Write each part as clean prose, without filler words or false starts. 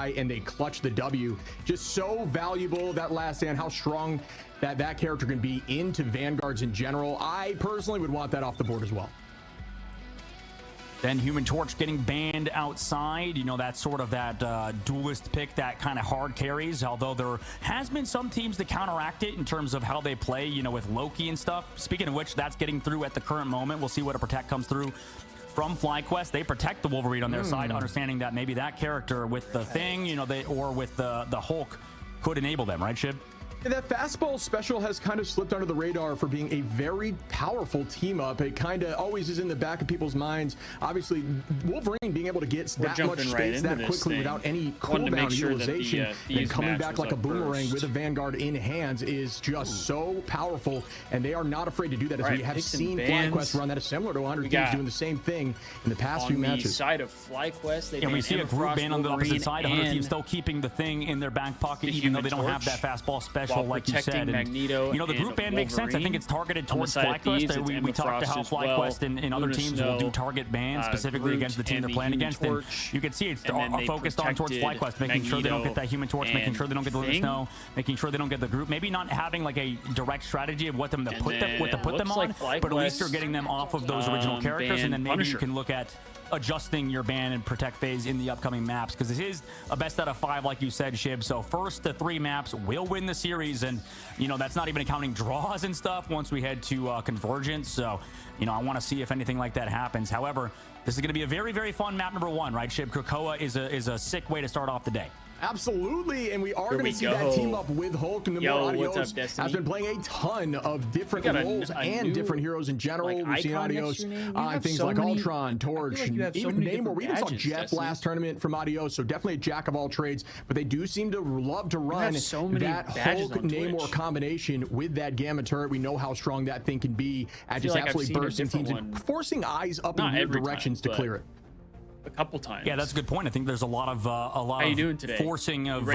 try and they clutch the W. Just so valuable, that last stand, how strong that character can be into Vanguards in general. I personally would want that off the board as well. Then Human Torch getting banned outside. You know, that's sort of that duelist pick that kind of hard carries, although there has been some teams that counteract it in terms of how they play, you know, with Loki and stuff. Speaking of which, that's getting through at the current moment. We'll see what a protect comes through from FlyQuest. They protect the Wolverine on their side, understanding that maybe that character with the thing, you know, or with the Hulk could enable them, right, Shib? That fastball special has kind of slipped under the radar for being a very powerful team up. It kind of always is in the back of people's minds. Obviously, Wolverine being able to get that much space that quickly without any cooldown utilization and coming back like a boomerang with a Vanguard in hands is just so powerful. And they are not afraid to do that, as we have seen FlyQuest run that is similar to 100 Thieves doing the same thing in the past few matches. On the side of FlyQuest, and we see a group ban on the opposite side. 100 Thieves still keeping the thing in their back pocket, even though they don't have that fastball special. Like you said, and, you know, the group ban makes sense. I think it's targeted towards FlyQuest. We talked to how FlyQuest and other teams will do target bans specifically against the team they're playing against. And you can see it's focused on towards FlyQuest, making sure they don't get that Human Torch, making sure they don't get the Living Snow, making sure they don't get the group. Maybe not having like a direct strategy of what to put them on, but at least you're getting them off of those original characters, and then maybe you can look at adjusting your ban and protect phase in the upcoming maps, because this is a best out of 5, like you said, Shib. So first to 3 maps will win the series, and you know that's not even accounting draws and stuff once we head to Convergence. So you know, I want to see if anything like that happens. However, this is going to be a very, very fun map number 1, right, Shib? Krakoa is a sick way to start off the day. Absolutely, and we are going to see that team up with Hulk. And Adios has been playing a ton of different roles and different heroes in general. We've seen Adios on things like Ultron, Torch, and even Namor. We even saw Jeff last tournament from Adios, so definitely a jack of all trades. But they do seem to love to run that Hulk-Namor combination with that Gamma turret. We know how strong that thing can be at just absolutely bursting teams and forcing eyes up in weird directions to clear it. A couple times. Yeah, that's a good point. I think there's a lot of forcing of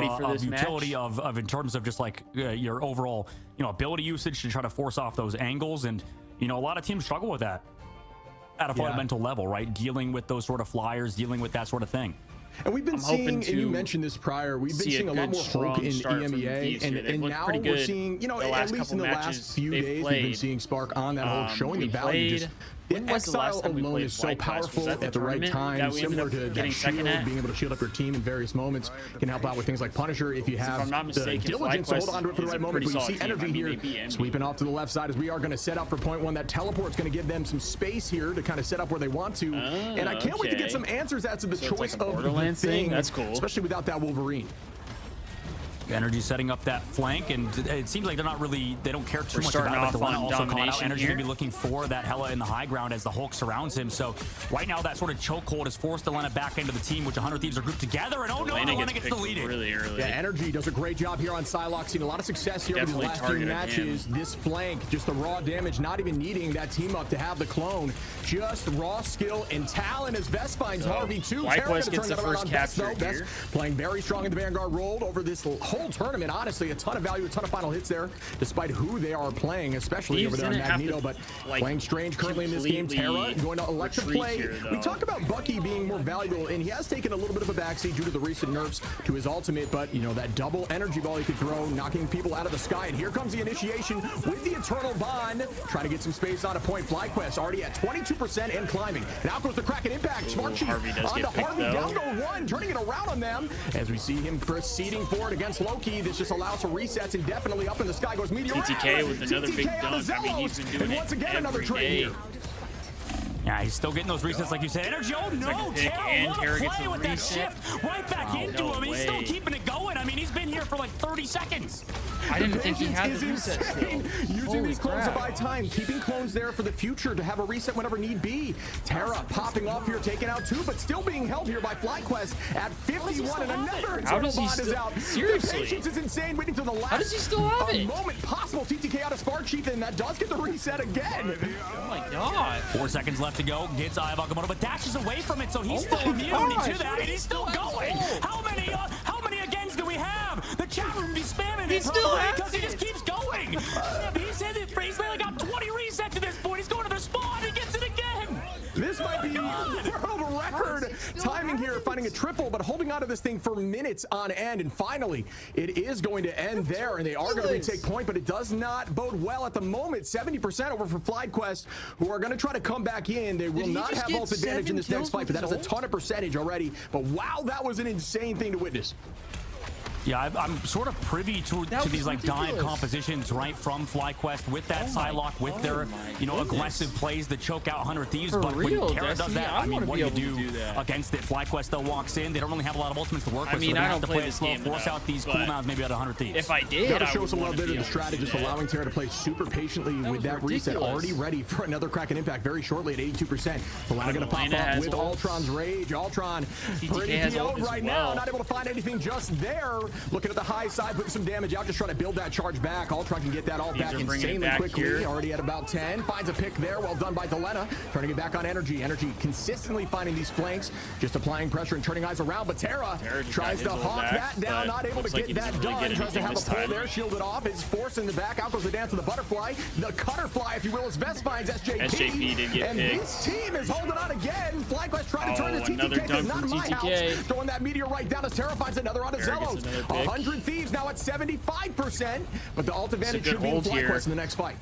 utility of in terms of just like your overall, you know, ability usage to try to force off those angles. And you know, a lot of teams struggle with that at a fundamental level, right? Dealing with those sort of flyers, dealing with that sort of thing. And we've been seeing, and you mentioned this prior, we've been seeing a lot more Hulk in EMEA, and now we're seeing, you know, at least in the last few days, we've been seeing Spark on that Hulk, showing the value. Just the Exile alone is so powerful at the right time, similar to that shield, being able to shield up your team in various moments can help out with things like Punisher if you have the diligence to hold on to it for the right moment. But you see Energy here sweeping off to the left side as we are going to set up for point 1. That teleport's going to give them some space here to kind of set up where they want to. And I can't wait to get some answers as to the choice of the thing. That's cool, especially without that Wolverine. Energy setting up that flank, and it seems like they don't care too much about it. But they want to also call out Energy to be looking for that Hela in the high ground as the Hulk surrounds him. So right now that sort of chokehold is forced to Lena back into the team, which 100 Thieves are grouped together, and oh no, Lena gets the lead really early. Yeah, Energy does a great job here on Psylocke, seen a lot of success here in these last few matches. This flank, just the raw damage, not even needing that team up to have the clone, just raw skill and talent as Best finds Harvey too. FlyQuest gets the first capture here. Playing very strong in the Vanguard role over this whole tournament. Honestly, a ton of value, a ton of final hits there, despite who they are playing, especially over there on Magneto. But playing Strange currently in this game. Terra going to electric play. Here, we talk about Bucky being more valuable, and he has taken a little bit of a backseat due to the recent nerfs to his ultimate. But you know, that double energy ball he could throw, knocking people out of the sky. And here comes the initiation with the Eternal Bond, trying to get some space on a point. FlyQuest already at 22% and climbing. Now goes the Kraken impact. Smart Chief onto Harvey, down to 1, turning it around on them as we see him proceeding forward against Loki. This just allows for resets indefinitely. Up in the sky goes Meteor. TTK with another big dunk. I mean, he's been doing and once again another trade here. Yeah, he's still getting those resets, like you said. Energy, oh no, Terra play with that shift right back into him. He's still keeping it going. I mean, he's been here for like 30 seconds. I didn't think he had the reset still. Using these clones to buy time, keeping clones there for the future to have a reset whenever need be. Terra popping off here, taking out 2, but still being held here by FlyQuest at 51, and another Eternal Bond is out. Seriously? The patience is insane, waiting to the last. How does he still have it? Moment possible. TTK out of Spark Chief, and that does get the reset again. Oh my god. 4 seconds left to go. Gets Eye of Agamotto, but dashes away from it, so he's still immune to that, and he's still going. How many agains do we have? The chat room be spamming it because he just keeps going. He's hit it. He's like got 20 resets at this point. He's going to the spawn. He gets it again. This might be world record timing here. here, finding a triple, but holding on to this thing for minutes on end. And finally, it is going to end there, and they are going to retake point, but it does not bode well at the moment. 70% over for FlyQuest, who are going to try to come back in. They will not have ult advantage in this next fight, but that is a ton of percentage already. But wow, that was an insane thing to witness. Yeah, I'm sort of privy to these like dive compositions right from FlyQuest with that Psylocke, with their aggressive plays that choke out 100 Thieves. But when Terra does that, I mean, what do you do against it? FlyQuest though walks in. They don't really have a lot of ultimates to work with. I mean, so I don't have to play it this slow, game force out these cooldowns maybe at 100 Thieves. If I did, gotta show us a little bit of the strategist, allowing Terra to play super patiently with that reset, already ready for another Kraken impact very shortly at 82%. Solana gonna pop up with Ultron's Rage. Ultron pretty PO'd right now, not able to find anything just there. Looking at the high side, putting some damage out, just trying to build that charge back. Ultron can get that all back insanely quickly. Here. Already at about 10. Finds a pick there. Well done by Delena. Trying to get back on Energy. Energy consistently finding these flanks, just applying pressure and turning eyes around. But Terra tries to hawk that down, not able to get that done. Tries to have a pull there, shielded off. Is forced in the back. Out goes the dance of the butterfly. The cutterfly, if you will, is best finds SJP. SJP did get and picked. this team is holding on again. FlyQuest trying to turn the TTK. That's not my house. Throwing that meteor right down as Terra finds another on Zelos. 100 Thieves now at 75%, but the ult advantage should be FlyQuest in the next fight.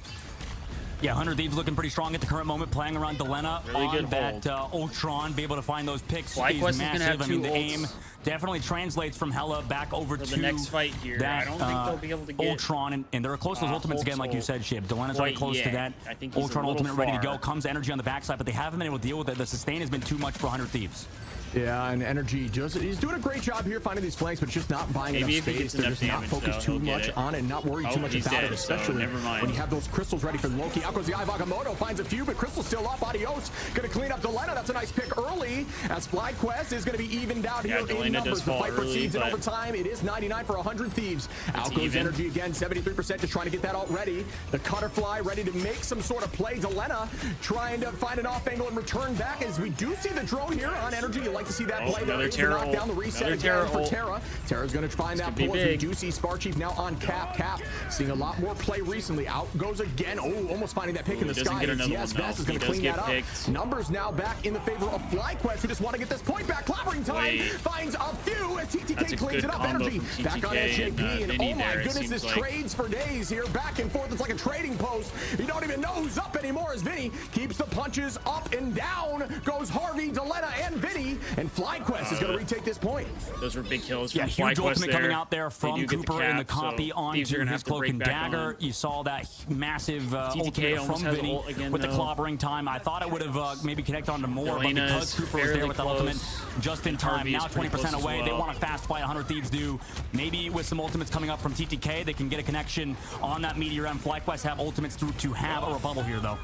Yeah, 100 Thieves looking pretty strong at the current moment, playing around Delena on that Ultron, be able to find those picks. FlyQuest is massive. I mean, the aim definitely translates from Hela back over to the next fight here. That, I don't think they'll be able to get Ultron, and they're close to those ultimates again, like you said, Shib. Delena's very close to that. Ultron ultimate ready to go. Comes Energy on the backside, but they haven't been able to deal with it. The sustain has been too much for 100 Thieves. Yeah, and Energy he's doing a great job here finding these flanks, but just not buying enough space. They're just not focused too much on it, not worried too much about it, especially when you have those crystals ready for Loki. Out goes the Eye of Agamotto, finds a few, but Crystal's still up. Adios, gonna clean up Delena. That's a nice pick early, as FlyQuest is gonna be evened out here in numbers. The fight proceeds in overtime. It is 99 for 100 Thieves. Out goes Energy again, 73%, just trying to get that alt ready. The Cutterfly ready to make some sort of play. Delena trying to find an off angle and return back, as we do see the drone here on Energy. You like to see that play. There is the knockdown, the reset again for Terra. Terra's going to find that pull, as we do see Sparchief now on Cap. Seeing a lot more play recently. Out goes again. Oh, almost finding that pick in the sky. Yes, Vest is going to clean that up. Numbers now back in the favor of FlyQuest, who just want to get this point back. Clobbering time finds a few as TTK cleans it up. Energy back on SJP, and oh my goodness, this trades for days here. Back and forth, it's like a trading post. You don't even know who's up anymore, as Vinny keeps the punches up and down. Goes Harvey, Delena, and Vinny, and FlyQuest is going to retake this point. Those were big kills from huge FlyQuest ultimate coming out there from Cooper in the copy onto his Cloak and Dagger. You saw that massive ultimate from Vinny with the clobbering time. I thought it would have maybe connected onto more, but because Cooper was there with the ultimate just in time, now 20% away. They want to fast fight. 100 Thieves do. Maybe with some ultimates coming up from TTK, they can get a connection on that Meteor M. FlyQuest have ultimates to have a rebuttal here, though.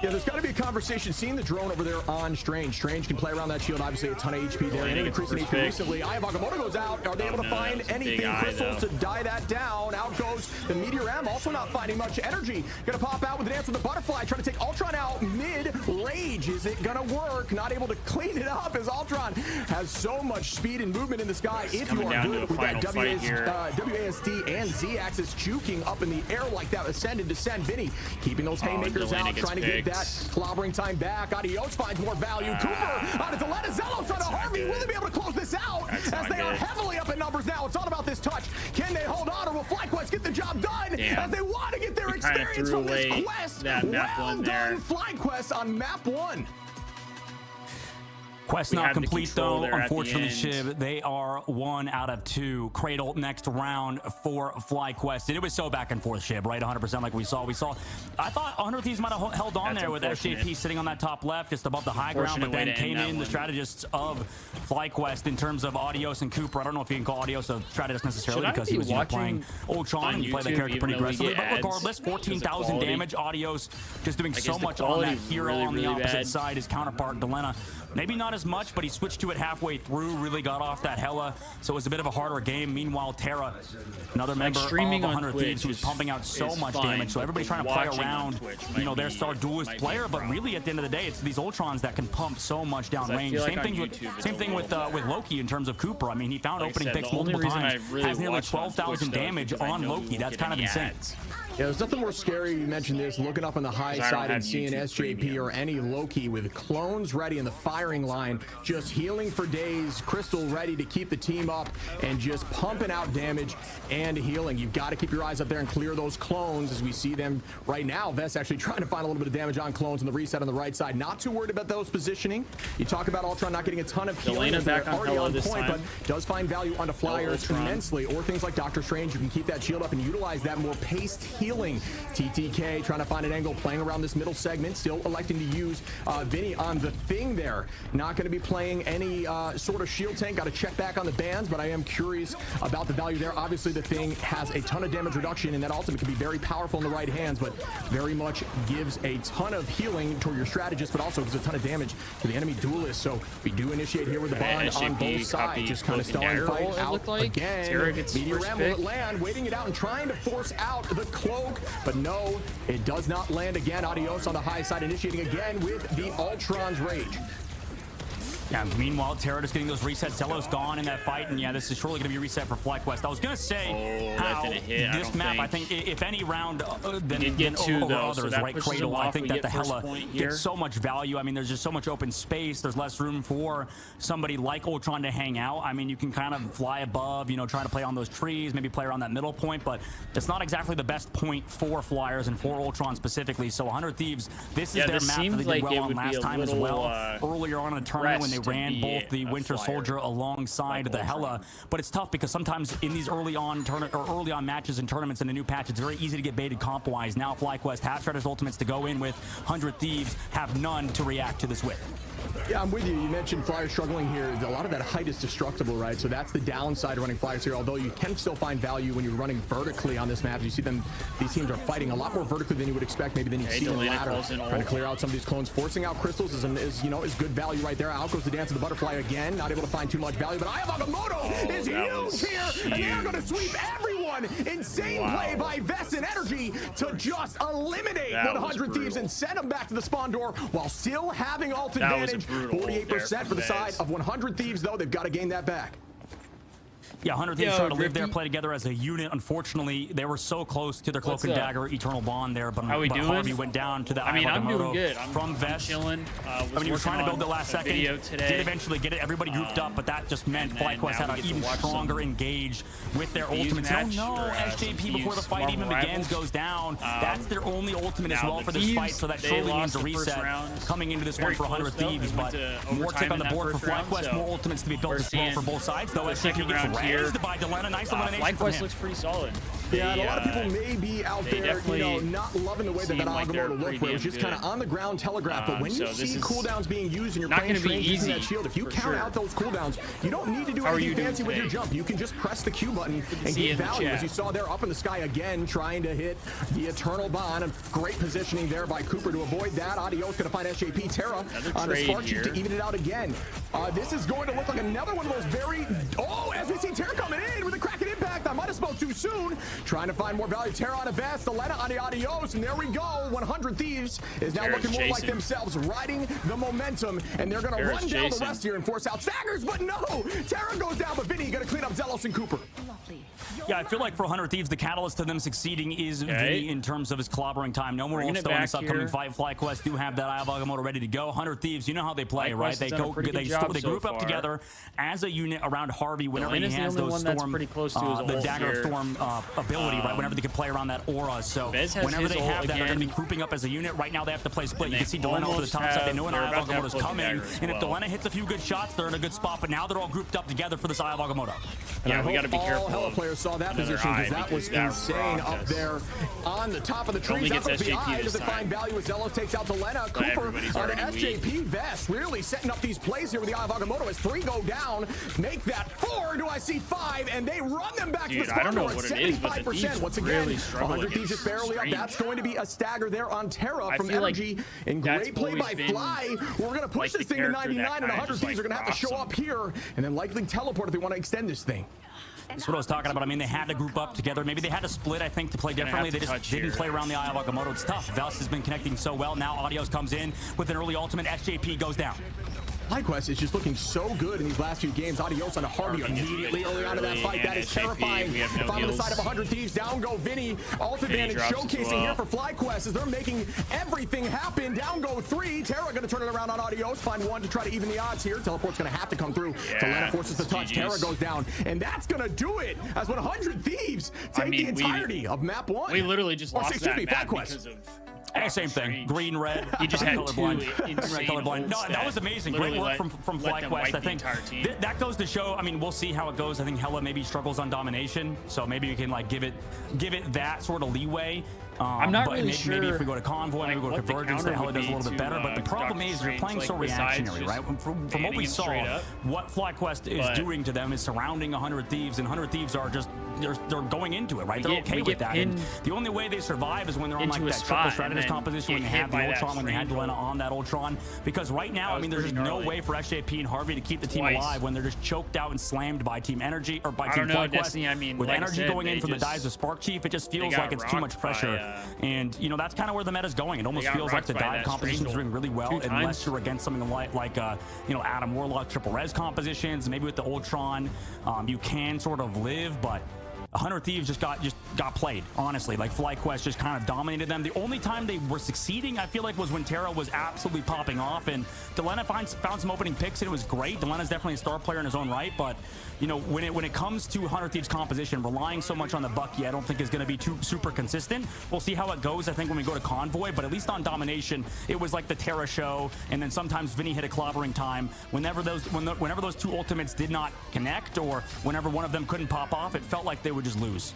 Yeah, there's got to be a conversation. Seeing the drone over there on Strange. Strange can play around that shield. Obviously, a ton of HP there. And increasing HP recently. Eye of Agamotto goes out. Are they able to find anything? Crystals to die that down. Out goes the Meteor M. Also not finding much energy. Gonna pop out with the dance of the butterfly. Trying to take Ultron out mid-rage. Is it gonna work? Not able to clean it up, as Ultron has so much speed and movement in the sky. If you are good with that WASD and Z-axis juking up in the air like that, ascend and descend. Vinny keeping those haymakers out, trying to get that clobbering time back. Adios finds more value. Cooper on to Delena. Zelos on to Harvey. Will they be able to close this out? As they are heavily up in numbers now. It's all about this touch. Can they hold on, or will FlyQuest get the job done? As they want to get their experience from this quest. Well done, FlyQuest on map 1. Quest not complete though, unfortunately, Shib. They are 1 out of 2. Cradle next round for FlyQuest. And it was so back and forth, Shib, right? 100% like we saw. I thought 100 Thieves might have held on there with SJP sitting on that top left, just above the high ground, but then came in the strategists of FlyQuest in terms of Adios and Cooper. I don't know if you can call Adios a strategist necessarily, because he was playing Ultron and played that character pretty aggressively. But regardless, 14,000 damage. Adios just doing so much on that hero on the opposite side. His counterpart, Delena, maybe not as much, but he switched to it halfway through, really got off that Hela, so it was a bit of a harder game. Meanwhile, Terra, another member of 100 Thieves, who was pumping out so much damage, so everybody's trying to play around, their star duelist player, but really at the end of the day, it's these Ultrons that can pump so much down range. Same thing with Loki in terms of Cooper. I mean, he found opening picks multiple times, has nearly 12,000 damage on Loki. That's kind of insane. Yeah, there's nothing more scary. You mentioned this, looking up on the high side and seeing SJP or any Loki with clones ready in the firing line, just healing for days, Crystal ready to keep the team up and just pumping out damage and healing. You've got to keep your eyes up there and clear those clones as we see them right now. Vest actually trying to find a little bit of damage on clones on the reset on the right side. Not too worried about those positioning. You talk about Ultron not getting a ton of healing. Back on already on this point, time. but does find value onto flyers immensely, or things like Doctor Strange. You can keep that shield up and utilize that more paced healing. TTK trying to find an angle, playing around this middle segment, still electing to use Vinny on the thing there. Not going to be playing any sort of shield tank. Got to check back on the bans, but I am curious about the value there. Obviously, the thing has a ton of damage reduction, and that ultimate can be very powerful in the right hands, but very much gives a ton of healing to your strategist, but also gives a ton of damage to the enemy duelist. So we do initiate here with the bond on both sides, just kind of stalling fight out again. Meteor Ram will land, waiting it out and trying to force out the cloak, but no, it does not land again. Adios on the high side, initiating again with the Ultron's Rage. Yeah, meanwhile, Terra just getting those resets. Zelo's gone in that fight, and yeah, this is surely going to be a reset for FlyQuest. I was going to say how this map, I think, if any round than over others, so right, Cradle, I think that the Hela gets so much value. I mean, there's just so much open space. There's less room for somebody like Ultron to hang out. I mean, you can kind of fly above, you know, try to play on those trees, maybe play around that middle point, but it's not exactly the best point for Flyers and for Ultron specifically. So 100 Thieves, this is their map that they did well on last time as well. Earlier on in the tournament when they ran both the Winter Soldier alongside the Hela, but it's tough because sometimes in these early on matches and tournaments in the new patch, it's very easy to get baited comp-wise. Now FlyQuest have Shredder's ultimates to go in with. 100 Thieves have none to react to this with. Yeah, I'm with you. You mentioned Flyers struggling here. A lot of that height is destructible, right? So that's the downside running Flyers here, although you can still find value when you're running vertically on this map. You see them, these teams are fighting a lot more vertically than you would expect, maybe than you see in ladder. Trying to clear out some of these clones, forcing out crystals is good value right there. Out goes the dance of the butterfly again, not able to find too much value, but Agamotto is huge here, and they're going to sweep everyone. Insane play by Vest and Energy to just eliminate 100 Thieves and send them back to the spawn door while still having ult advantage. 48% for the side of 100 Thieves, though. They've got to gain that back. Yeah, 100 Thieves trying to live there, play together as a unit. Unfortunately, they were so close to their Cloak and Dagger Eternal Bond there, but Harvey went down to the I'm doing good. From Vest. Chilling. I mean, he was trying to build it last second. Did eventually get it. Everybody grouped up, but that just meant FlyQuest had an even stronger engage with their ultimates. Oh no, SJP before the fight even begins goes down. That's their only ultimate as well for this fight, so that surely means a reset coming into this one for 100 Thieves, but more tick on the board for FlyQuest, more ultimates to be built as well for both sides, though SJP gets raised by Delena. Nice elimination from him. FlyQuest looks pretty solid. Yeah, and a lot of people may be out there, you know, not loving the way that Agamotto looked, where it was just kind of on the ground telegraph. But when you see cooldowns being used and you're playing Strange using that shield, if you count out those cooldowns, you don't need to do anything fancy with your jump. You can just press the Q button and get value. As you saw there, up in the sky again, trying to hit the Eternal Bond. And great positioning there by Cooper to avoid that. Adios going to find SJP Terra on the Spark Chief to even it out again. This is going to look like another one of those very... Oh, as we see Terra coming in with a cracking impact. I might have spoke too soon. Trying to find more value. Terra on a Vest, Delena on the Adios, and there we go. 100 Thieves is now looking more like themselves, riding the momentum, and they're going to run down the rest here and force out staggers, but no! Terra goes down, but Vinny going to clean up Zelos and Cooper. Yeah, I feel like for 100 Thieves, the catalyst to them succeeding is Vinny in terms of his clobbering time. No more ults though in this upcoming fight. FlyQuest do have that Eye of Agamotto ready to go. 100 Thieves, you know how they play, right? They group up together as a unit around Harvey whenever he has those Storm, the Dagger of Storm ability, right? Whenever they can play around that aura. So whenever they have that, they're going to be grouping up as a unit. Right now, they have to play split. You can see Delena over the top side. They know an Eye of Agamotto is coming, and if Delena hits a few good shots, they're in a good spot. But now they're all grouped up together for this Eye of Agamotto. Yeah, we got to be careful. All Hela players saw that position because that was insane up there on the top of the trees. Up of the eye, does it find value as Zelos takes out Delena. Cooper on an SJP Vest, really setting up these plays here with the Eye of Agamotto as 3 go down. Make that 4. Do I see 5? And they run them back to the spawn door at 75%. Once again, 100 Thieves just barely up. That's going to be a stagger there on Terra from Energy. And great play by Fly. We're going to push this thing to 99, and 100 Thieves are going to have to show up here and then likely teleport if they want to extend this thing. That's what I was talking about. I mean, they had to group up together. Maybe they had to split, I think, to play differently. They just didn't play around the Eye of Agamotto. It's tough. Vels has been connecting so well. Now Adios comes in with an early ultimate. SJP goes down. FlyQuest is just looking so good in these last few games. Adios on a Harvey immediately early on in that fight. That is terrifying. If I'm on the side of 100 Thieves, down go Vinny. Ult advantage showcasing here for FlyQuest as they're making everything happen. Down go 3. Terra going to turn it around on Adios. Find 1 to try to even the odds here. Teleport's going to have to come through. Delana forces the touch. Terra goes down. And that's going to do it as 100 Thieves take the entirety of map 1. We literally just lost that map because of... Same thing. Green, red. He just had colorblind. No, that was amazing. Great work from FlyQuest. I think that goes to show. I mean, we'll see how it goes. I think Hella maybe struggles on domination, so maybe we can like give it that sort of leeway. I'm not really sure. Maybe if we go to Convoy, maybe we go to Convergence, that Hella does a little bit better. But the problem is you're playing so reactionary, right? From what we saw, what FlyQuest is doing to them is surrounding 100 Thieves, and 100 Thieves are just they're going into it, right? They're okay with that. And the only way they survive is when they're on like that triple strategist composition, when they have the Ultron, when they had Delana on that Ultron. Because right now, I mean, there's just no way for SJP and Harvey to keep the team alive when they're just choked out and slammed by Team Energy or by Team FlyQuest. I mean, with Energy going in for the dives of Spark Chief, it just feels like it's too much pressure. And you know, that's kind of where the meta's going. It almost feels like the dive composition is doing really well, unless you're against something like you know, Adam Warlock triple res compositions. Maybe with the Ultron, you can sort of live, but 100 Thieves just got played, honestly. Like FlyQuest just kind of dominated them. The only time they were succeeding, I feel like, was when Terra was absolutely popping off, and Delana found some opening picks, and it was great. Delana's definitely a star player in his own right, but you know, when it comes to 100 Thieves composition, relying so much on the Bucky, I don't think is going to be too super consistent. We'll see how it goes, I think, when we go to Convoy, but at least on domination, it was like the Terra show, and then sometimes Vinny hit a clobbering time. Whenever those two ultimates did not connect, or whenever one of them couldn't pop off, it felt like they would just lose.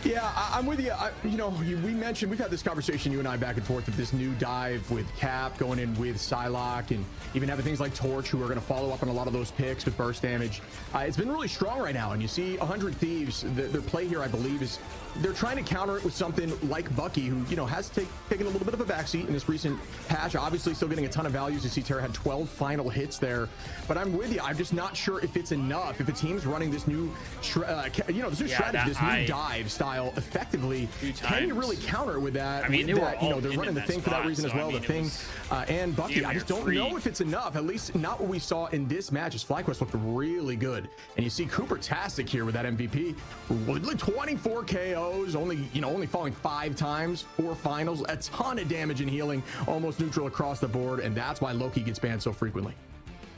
Yeah, I'm with you. You know, we mentioned, we've had this conversation, you and I, back and forth, of this new dive with Cap going in with Psylocke, and even having things like Torch, who are going to follow up on a lot of those picks with burst damage. It's been really strong right now, and you see 100 Thieves, their play here, I believe, is they're trying to counter it with something like Bucky, who, you know, has taken a little bit of a backseat in this recent patch. Obviously, still getting a ton of values. You see Terra had 12 final hits there, but I'm with you. I'm just not sure if it's enough. If a team's running this new, you know, this new strategy, this new dive style effectively, can you really counter with that? I mean, you know, they're running the Thing for that reason as well. The Thing and Bucky. I just don't know if it's enough. At least not what we saw in this match. As FlyQuest looked really good, and you see Cooper-tastic here with that MVP. 24 KO. Only falling 5 times, 4 finals, a ton of damage and healing, almost neutral across the board, and that's why Loki gets banned so frequently.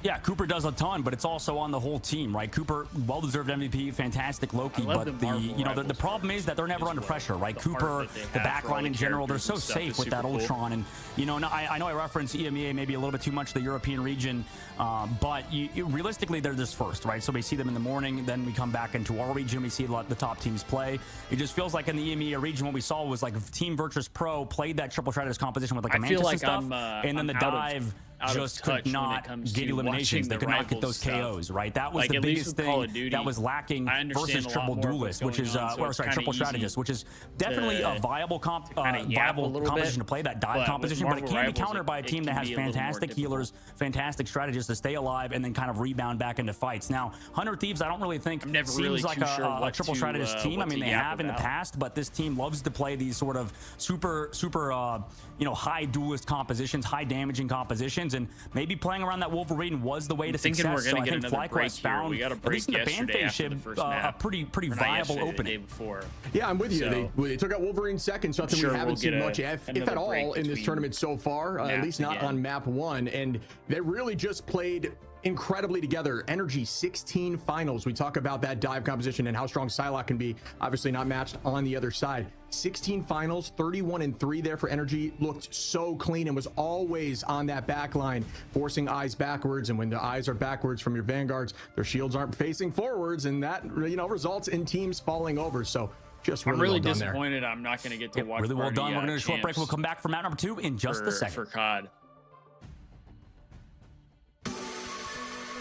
Yeah, Cooper does a ton, but it's also on the whole team, right? Cooper, well-deserved MVP, fantastic Loki, but the problem is that they're never under pressure, right? Cooper, the backline in general, they're so safe with that Ultron, and you know, I know I reference EMEA maybe a little bit too much, the European region, but realistically, they're just first, right? So we see them in the morning, then we come back into our region, we see the top teams play. It just feels like in the EMEA region, what we saw was like Team Virtus Pro played that triple strategist composition with like a Mantis and stuff, and then the dive just could not get eliminations. They could not get those KOs, right? That was the biggest thing that was lacking versus triple duelist, which is triple strategist, which is definitely a viable composition to play, that dive composition, but it can be countered by a team that has fantastic healers, fantastic strategists to stay alive and then kind of rebound back into fights. Now, 100 Thieves, I don't really think seems like a triple strategist team. I mean, they have in the past, but this team loves to play these sort of super you know, high duelist compositions, high damaging compositions, and maybe playing around that Wolverine was the way to success. So I think FlyQuest found, at least in the ban phase, a pretty viable opening. Yeah, I'm with you. They took out Wolverine second, something we haven't seen much, if at all, in this tournament so far, at least not on map 1, and they really just played incredibly together. Energy 16 finals. We talk about that dive composition and how strong Psylocke can be, obviously not matched on the other side. 16 finals, 31-3 there for Energy. Looked so clean and was always on that back line, forcing eyes backwards, and when the eyes are backwards from your vanguards, their shields aren't facing forwards, and that, you know, results in teams falling over. So just really, I'm really well disappointed I'm not going to get to watch really well done. We're going to short break. We'll come back for map number 2 in just a second. For COD.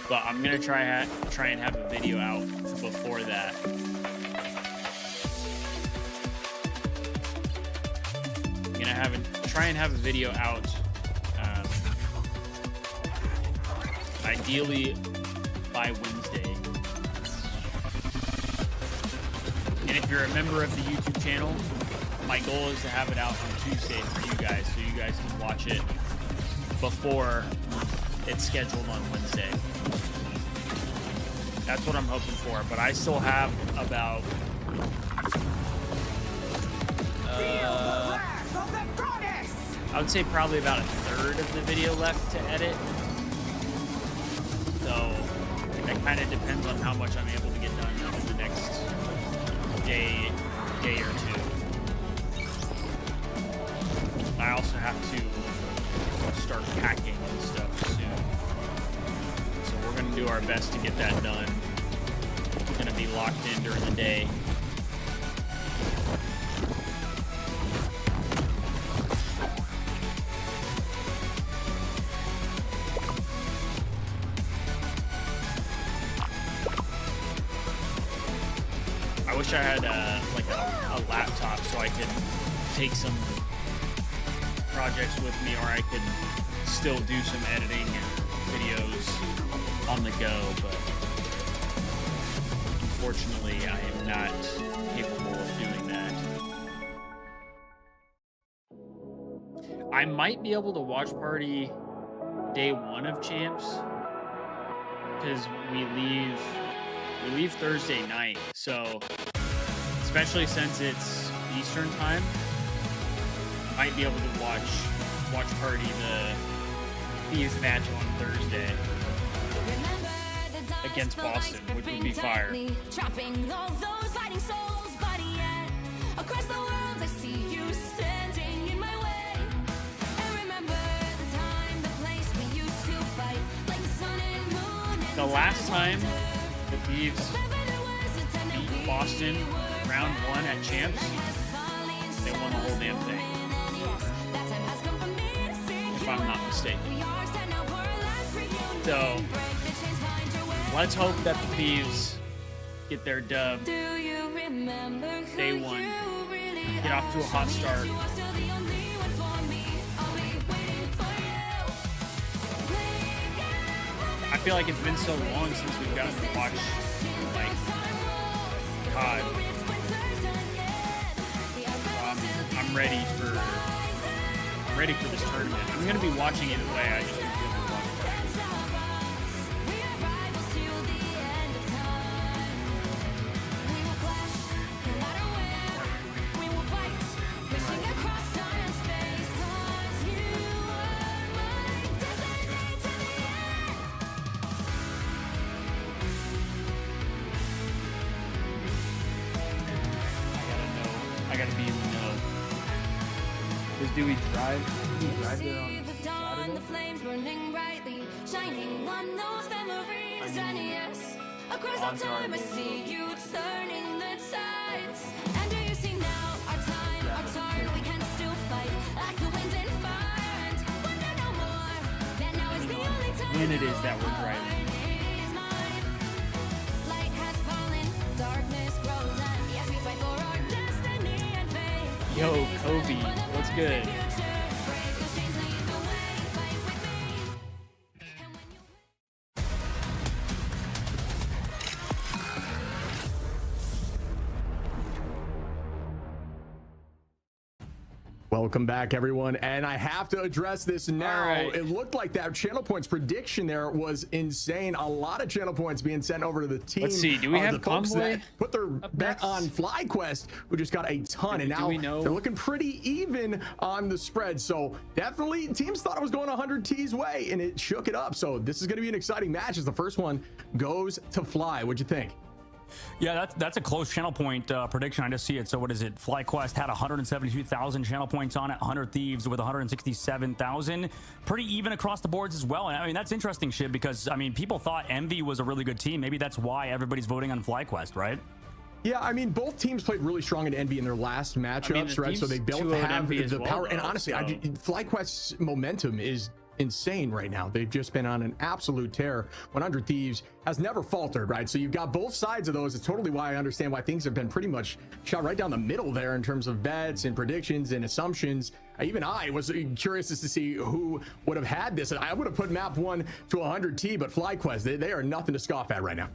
But I'm gonna try and have a video out before that. I'm gonna try and have a video out, ideally by Wednesday. And if you're a member of the YouTube channel, my goal is to have it out on Tuesday for you guys, so you guys can watch it before it's scheduled on Wednesday. That's what I'm hoping for, but I still have about I would say probably about a third of the video left to edit. So that kind of depends on how much I'm able to get done in the next day or two. I also have to start packing and stuff soon. So we're gonna do our best to get that done. We're gonna be locked in during the day. I wish I had like a laptop so I could take some projects with me, or I could still do some editing videos on the go, but unfortunately I am not capable of doing that. I might be able to watch party day 1 of Champs because we leave Thursday night, so especially since it's Eastern time, I might be able to watch party the Thieves match on Thursday against Boston, which would be fire. The last time the Thieves beat Boston round 1 at Champs, they won the whole damn thing, if I'm not mistaken. So let's hope that the Thieves get their dub day 1, get off to a hot start. I feel like it's been so long since we've gotten to watch like COD. I'm ready for this tournament. I'm gonna be watching it away. I just don't feel like watching I gotta be in the know. Do we drive there on Saturday? Across time I see you turning the tides. And do you see now our time, our turn, we can still fight like the wind and fire and wonder no more. That now is the only time when it is that we're driving. Light has fallen, darkness grows, and yes, we fight for our destiny and faith. Yo, Kobe, what's good? Welcome back, everyone, and I have to address this now. Right. It looked like that channel points prediction there was insane. A lot of channel points being sent over to the team. Let's see, do we have the folks Convoy that put their bet on FlyQuest, who just got a ton, and now they're looking pretty even on the spread. So definitely teams thought it was going 100 T's way, and it shook it up. So this is going to be an exciting match as the first one goes to Fly. What'd you think? Yeah, that's a close channel point prediction. I just see it. So what is it? FlyQuest had 172,000 channel points on it. 100 Thieves with 167,000. Pretty even across the boards as well. And I mean, that's interesting, Shib, because I mean, people thought Envy was a really good team. Maybe that's why everybody's voting on FlyQuest, right? Yeah, I mean, both teams played really strong in Envy in their last matchups, right? So they both have the power. And honestly, FlyQuest's momentum is insane right now. They've just been on an absolute tear. 100 Thieves has never faltered, right? So you've got both sides of those. It's totally why I understand why things have been pretty much shot right down the middle there in terms of bets and predictions and assumptions. Even I was curious as to see who would have had this. I would have put map 1 to 100 T, but FlyQuest, they are nothing to scoff at right now.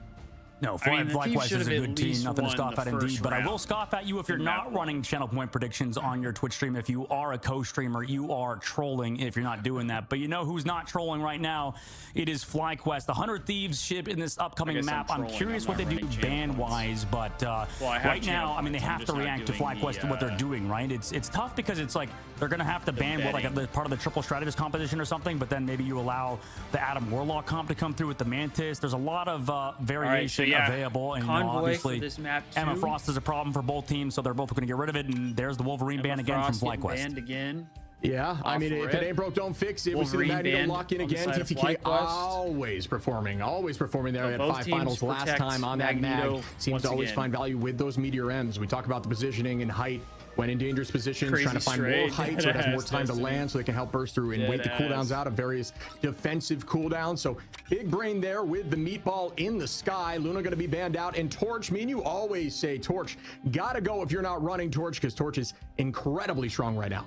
No, FlyQuest is a good team. Nothing to scoff at indeed. But I will scoff at you if you're not running channel point predictions on your Twitch stream. If you are a co-streamer, you are trolling if you're not doing that. But you know who's not trolling right now? It is FlyQuest. The 100 Thieves ship in this upcoming map. I'm curious what they do ban-wise. But right now, I mean, they have to react to FlyQuest what they're doing, right? It's tough because it's like they're going to have to ban what, like part of the triple strategist composition or something. But then maybe you allow the Adam Warlock comp to come through with the Mantis. There's a lot of variation available, and obviously this map Emma Frost is a problem for both teams, so they're both going to get rid of it. And there's the Wolverine ban again from FlyQuest. Banned again. Yeah, I mean, if it ain't broke, don't fix it. We see the Magneto lock in again. TTK always performing there. At 5 finals last time on that mag. Seems to always find value with those Meteor M's. We talk about the positioning and height when in dangerous positions, trying to find more height so it has more time to land so they can help burst through and wait the cooldowns out of various defensive cooldowns. So big brain there with the meatball in the sky. Luna going to be banned out, and Torch, me and you always say Torch gotta go if you're not running Torch, because Torch is incredibly strong right now.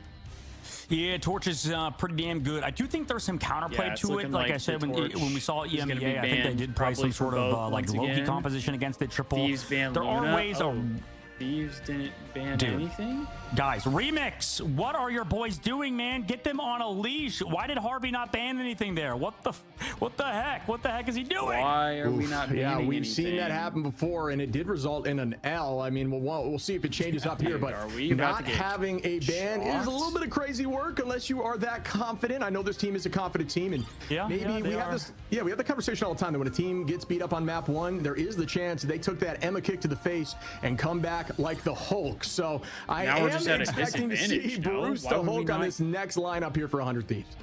Yeah, Torch is pretty damn good. I do think there's some counterplay to it. Like I said, when we saw EMEA, I think they did play some sort of like Loki composition against it. Triple. There are ways of... Thieves didn't ban anything? Guys, Remix, what are your boys doing, man? Get them on a leash. Why did Harvey not ban anything there? What the heck? What the heck is he doing? Why are we not banning anything? We've seen that happen before, and it did result in an L. I mean, we'll see if it changes up here, but not having a ban is a little bit of crazy work unless you are that confident. I know this team is a confident team, and maybe we have this. Yeah, we have the conversation all the time that when a team gets beat up on map 1, there is the chance they took that Emma kick to the face and come back like the Hulk. So I am expecting to see Bruce the Hulk on this next lineup here for 100 Thieves.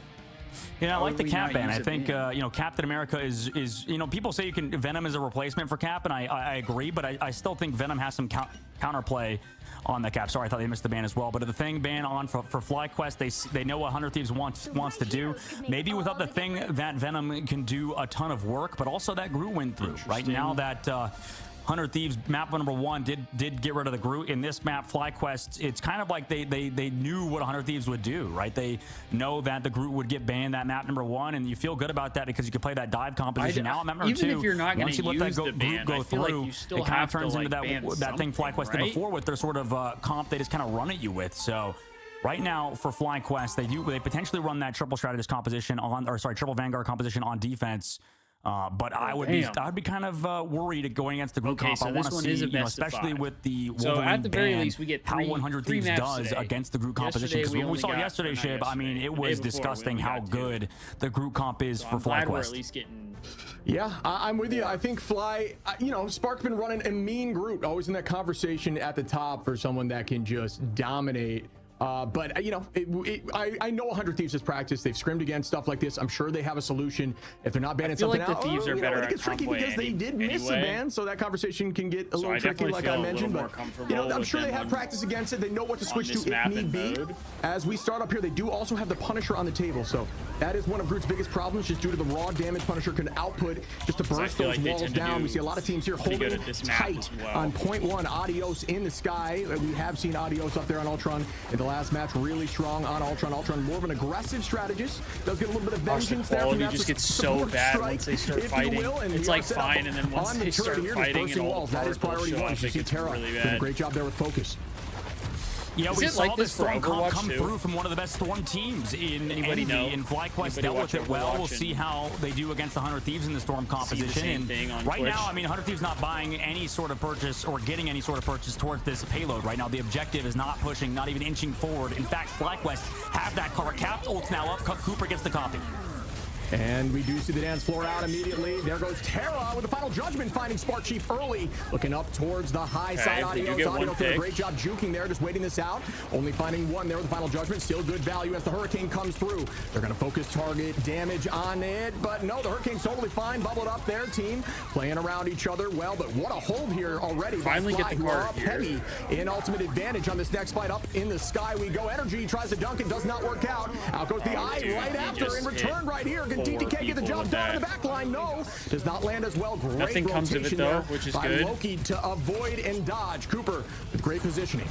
You know, I like the Cap ban. I think, you know, Captain America is, you know, people say Venom is a replacement for Cap, and I agree, but I still think Venom has some counterplay on the Cap. Sorry, I thought they missed the ban as well. But the thing ban on for FlyQuest, they know what 100 Thieves wants to do. Maybe without the thing, that Venom can do a ton of work, but also that Groot went through. Right now that 100 Thieves map number 1 did get rid of the Groot. In this map, FlyQuest, it's kind of like they knew what 100 Thieves would do, right? They know that the Groot would get banned that map number 1, and you feel good about that because you can play that dive composition. Now at map number 2, if you're not once you let that Groot go through, it kind of turns into that thing FlyQuest did before with their sort of comp they just kind of run at you with. So right now for FlyQuest, they potentially run that triple strategist composition on, or sorry, triple Vanguard composition on defense. But I would be kind of worried going against the Groot comp. I want to see, you know, especially with the Wolverine at the very least, we get how 100 Thieves does against the Groot composition. Because we saw yesterday, Shib, I mean, it was disgusting how good the Groot comp is for FlyQuest. Yeah, I'm with you. I think you know, Spark's been running a mean Groot, always in that conversation at the top for someone that can just dominate. But you know, I know 100 Thieves has practiced. They've scrimmed against stuff like this. I'm sure they have a solution. If they're not banning something out, the Thieves are better. It gets tricky because they did miss a ban, so that conversation can get a little tricky, like I mentioned. But you know, I'm sure they have practice against it. They know what to switch to if need be. As we start up here, they do also have the Punisher on the table, so that is one of Groot's biggest problems, just due to the raw damage Punisher can output just to burst those walls down. We see a lot of teams here holding tight on .1. Adios in the sky. We have seen Adios up there on Ultron in the last match, really strong on Ultron. Ultron more of an aggressive strategist, does get a little bit of vengeance there. Quality just gets so bad once they start fighting. It's like fine, and then once they start fighting and all the that is priority 1. You see Terra doing a great job there with focus. Yeah, we saw this Storm comp come through from one of the best Storm teams in Envy, and FlyQuest dealt with it well. We'll see how they do against the 100 Thieves in the Storm composition. And right now, I mean, 100 Thieves not buying any sort of purchase or getting any sort of purchase towards this payload right now. The objective is not pushing, not even inching forward. In fact, FlyQuest have that car capped. Ult's now up. Cooper gets the copy. And we do see the dance floor out immediately. There goes Terra with the final judgment, finding Spark Chief early, looking up towards the high side. Adios doing a great job juking there, just waiting this out. Only finding 1 there with the final judgment. Still good value as the Hurricane comes through. They're going to focus target damage on it, but no, the Hurricane's totally fine. Bubbled up their team, playing around each other well, but what a hold here already. Finally get the card here. Heavy in ultimate advantage on this next fight. Up in the sky we go. Energy tries to dunk it, does not work out. Out goes the eye right after, in return right here. TTK get the job done in the back line. No, does not land as well. Great Nothing comes of it though, which is by good. Loki to avoid and dodge. Cooper with great positioning.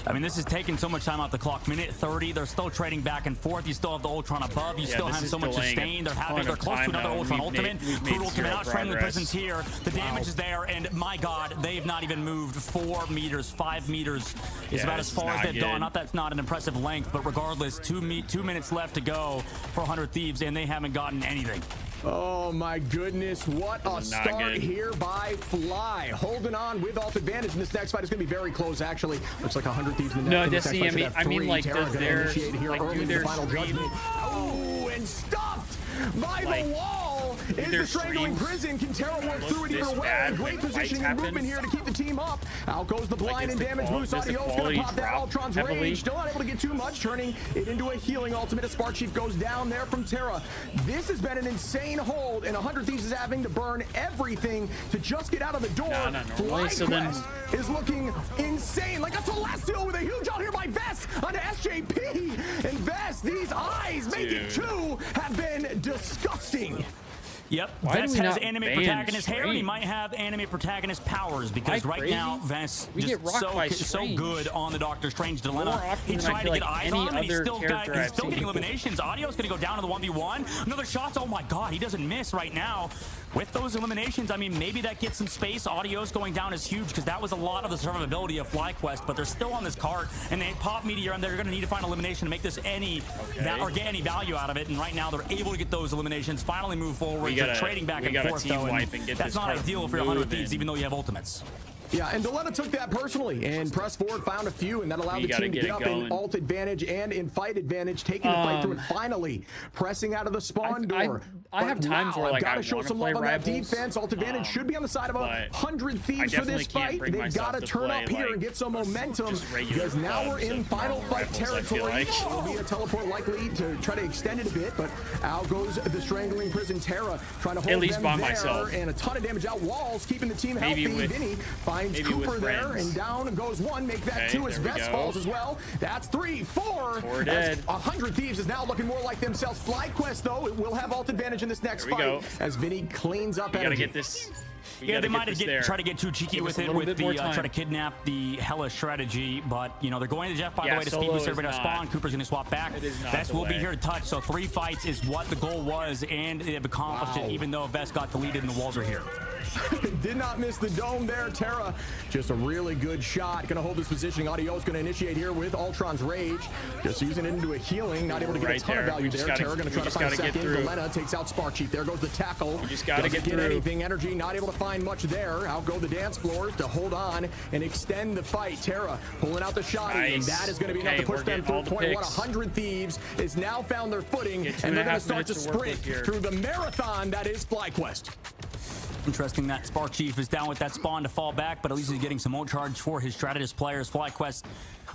I mean, this is taking so much time off the clock. Minute 30, they're still trading back and forth. You still have the Ultron above. You still have so much sustain. They're close to another Ultron ultimate. Crude ultimate out. Strangling Prison's here. The damage is there, and my God, they've not even moved 4 meters. 5 meters is about as far as they've gone. Not that's not an impressive length, but regardless, 2 minutes left to go for 100 Thieves, and they haven't gotten anything. Oh my goodness, what a start here by Fly. Holding on with ult advantage in this next fight. It's going to be very close, actually. Looks like 100 Thieves in the next fight. I mean, like, Terra does their, like, do their final judgment. Oh, and stopped by the wall. Is the Strangling Prison. Can Terra work through it either way? Great positioning and movement here to keep the team up. Out goes the blind and damage boost. Audio's going to pop that Ultron's rage. Still not able to get too much, turning it into a healing ultimate. A Spark Chief goes down there from Terra. This has been an insane hold, and 100 Thieves is having to burn everything to just get out of the door. FlyQuest is looking insane, like a Celestial with a huge out here by Vest onto SJP. And Vest, these eyes making 2 have been disgusting. Yep, Vest has anime protagonist hair, and he might have anime protagonist powers, because right now Vest just so good on the Doctor Strange Delena. He tried to get eyes on him, and he's still getting eliminations. Audio's gonna go down to the 1v1. Another shot. Oh my God, he doesn't miss right now. With those eliminations, I mean, maybe that gets some space. Audio's going down is huge, because that was a lot of the survivability of FlyQuest, but they're still on this card, and they pop Meteor, and they're gonna need to find elimination to make this or get any value out of it. And right now, they're able to get those eliminations, finally move forward. They're trading back and forth, though, and that's not ideal for your 100 Thieves, even though you have ultimates. Yeah, and Delena took that personally and pressed forward, found a few, and that allowed the team to get up in ult advantage and in fight advantage, taking the fight through and finally pressing out of the spawn door. I have times where, like, gotta show some love on that defense. Ult advantage should be on the side of 100 Thieves for this fight. They've got to turn up here and get some momentum, because now we're in final fight territory. Will be a teleport likely to try to extend it a bit, but out goes the Strangling Prison. Terra trying to hold them there, and a ton of damage out walls, keeping the team healthy. Vinny finds Cooper there, and down goes 1. Make that 2 as Vest falls as well. That's 3, 4. 100 Thieves is now looking more like themselves. FlyQuest, though, it will have ult advantage in this next fight as Vinny cleans up energy. Gotta get this. Yeah, they might have tried to get too cheeky with it, with the try to kidnap the Hella strategy, but you know they're going to Jeff by the way to speed boost everybody to spawn. Cooper's going to swap back. Vest will be here to touch, so 3 fights is what the goal was, and they have accomplished it, even though Vest got deleted and the walls are here. Did not miss the dome there. Terra, just a really good shot. Going to hold this positioning. Audio's going to initiate here with Ultron's Rage. Just using it into a healing. Not able to get a ton of value there. Terra going to try to find a second. Delena takes out Spark Chief. There goes the tackle. You just got to get anything. Energy not able to find much there. Out go the dance floors to hold on and extend the fight. Terra pulling out the shot. And that is going to be enough to push them through point 100 Thieves is now found their footing. And they're going to start to sprint through the marathon that is FlyQuest. Interesting that Spark Chief is down with that spawn to fall back, but at least he's getting some ult charge for his strategist players. FlyQuest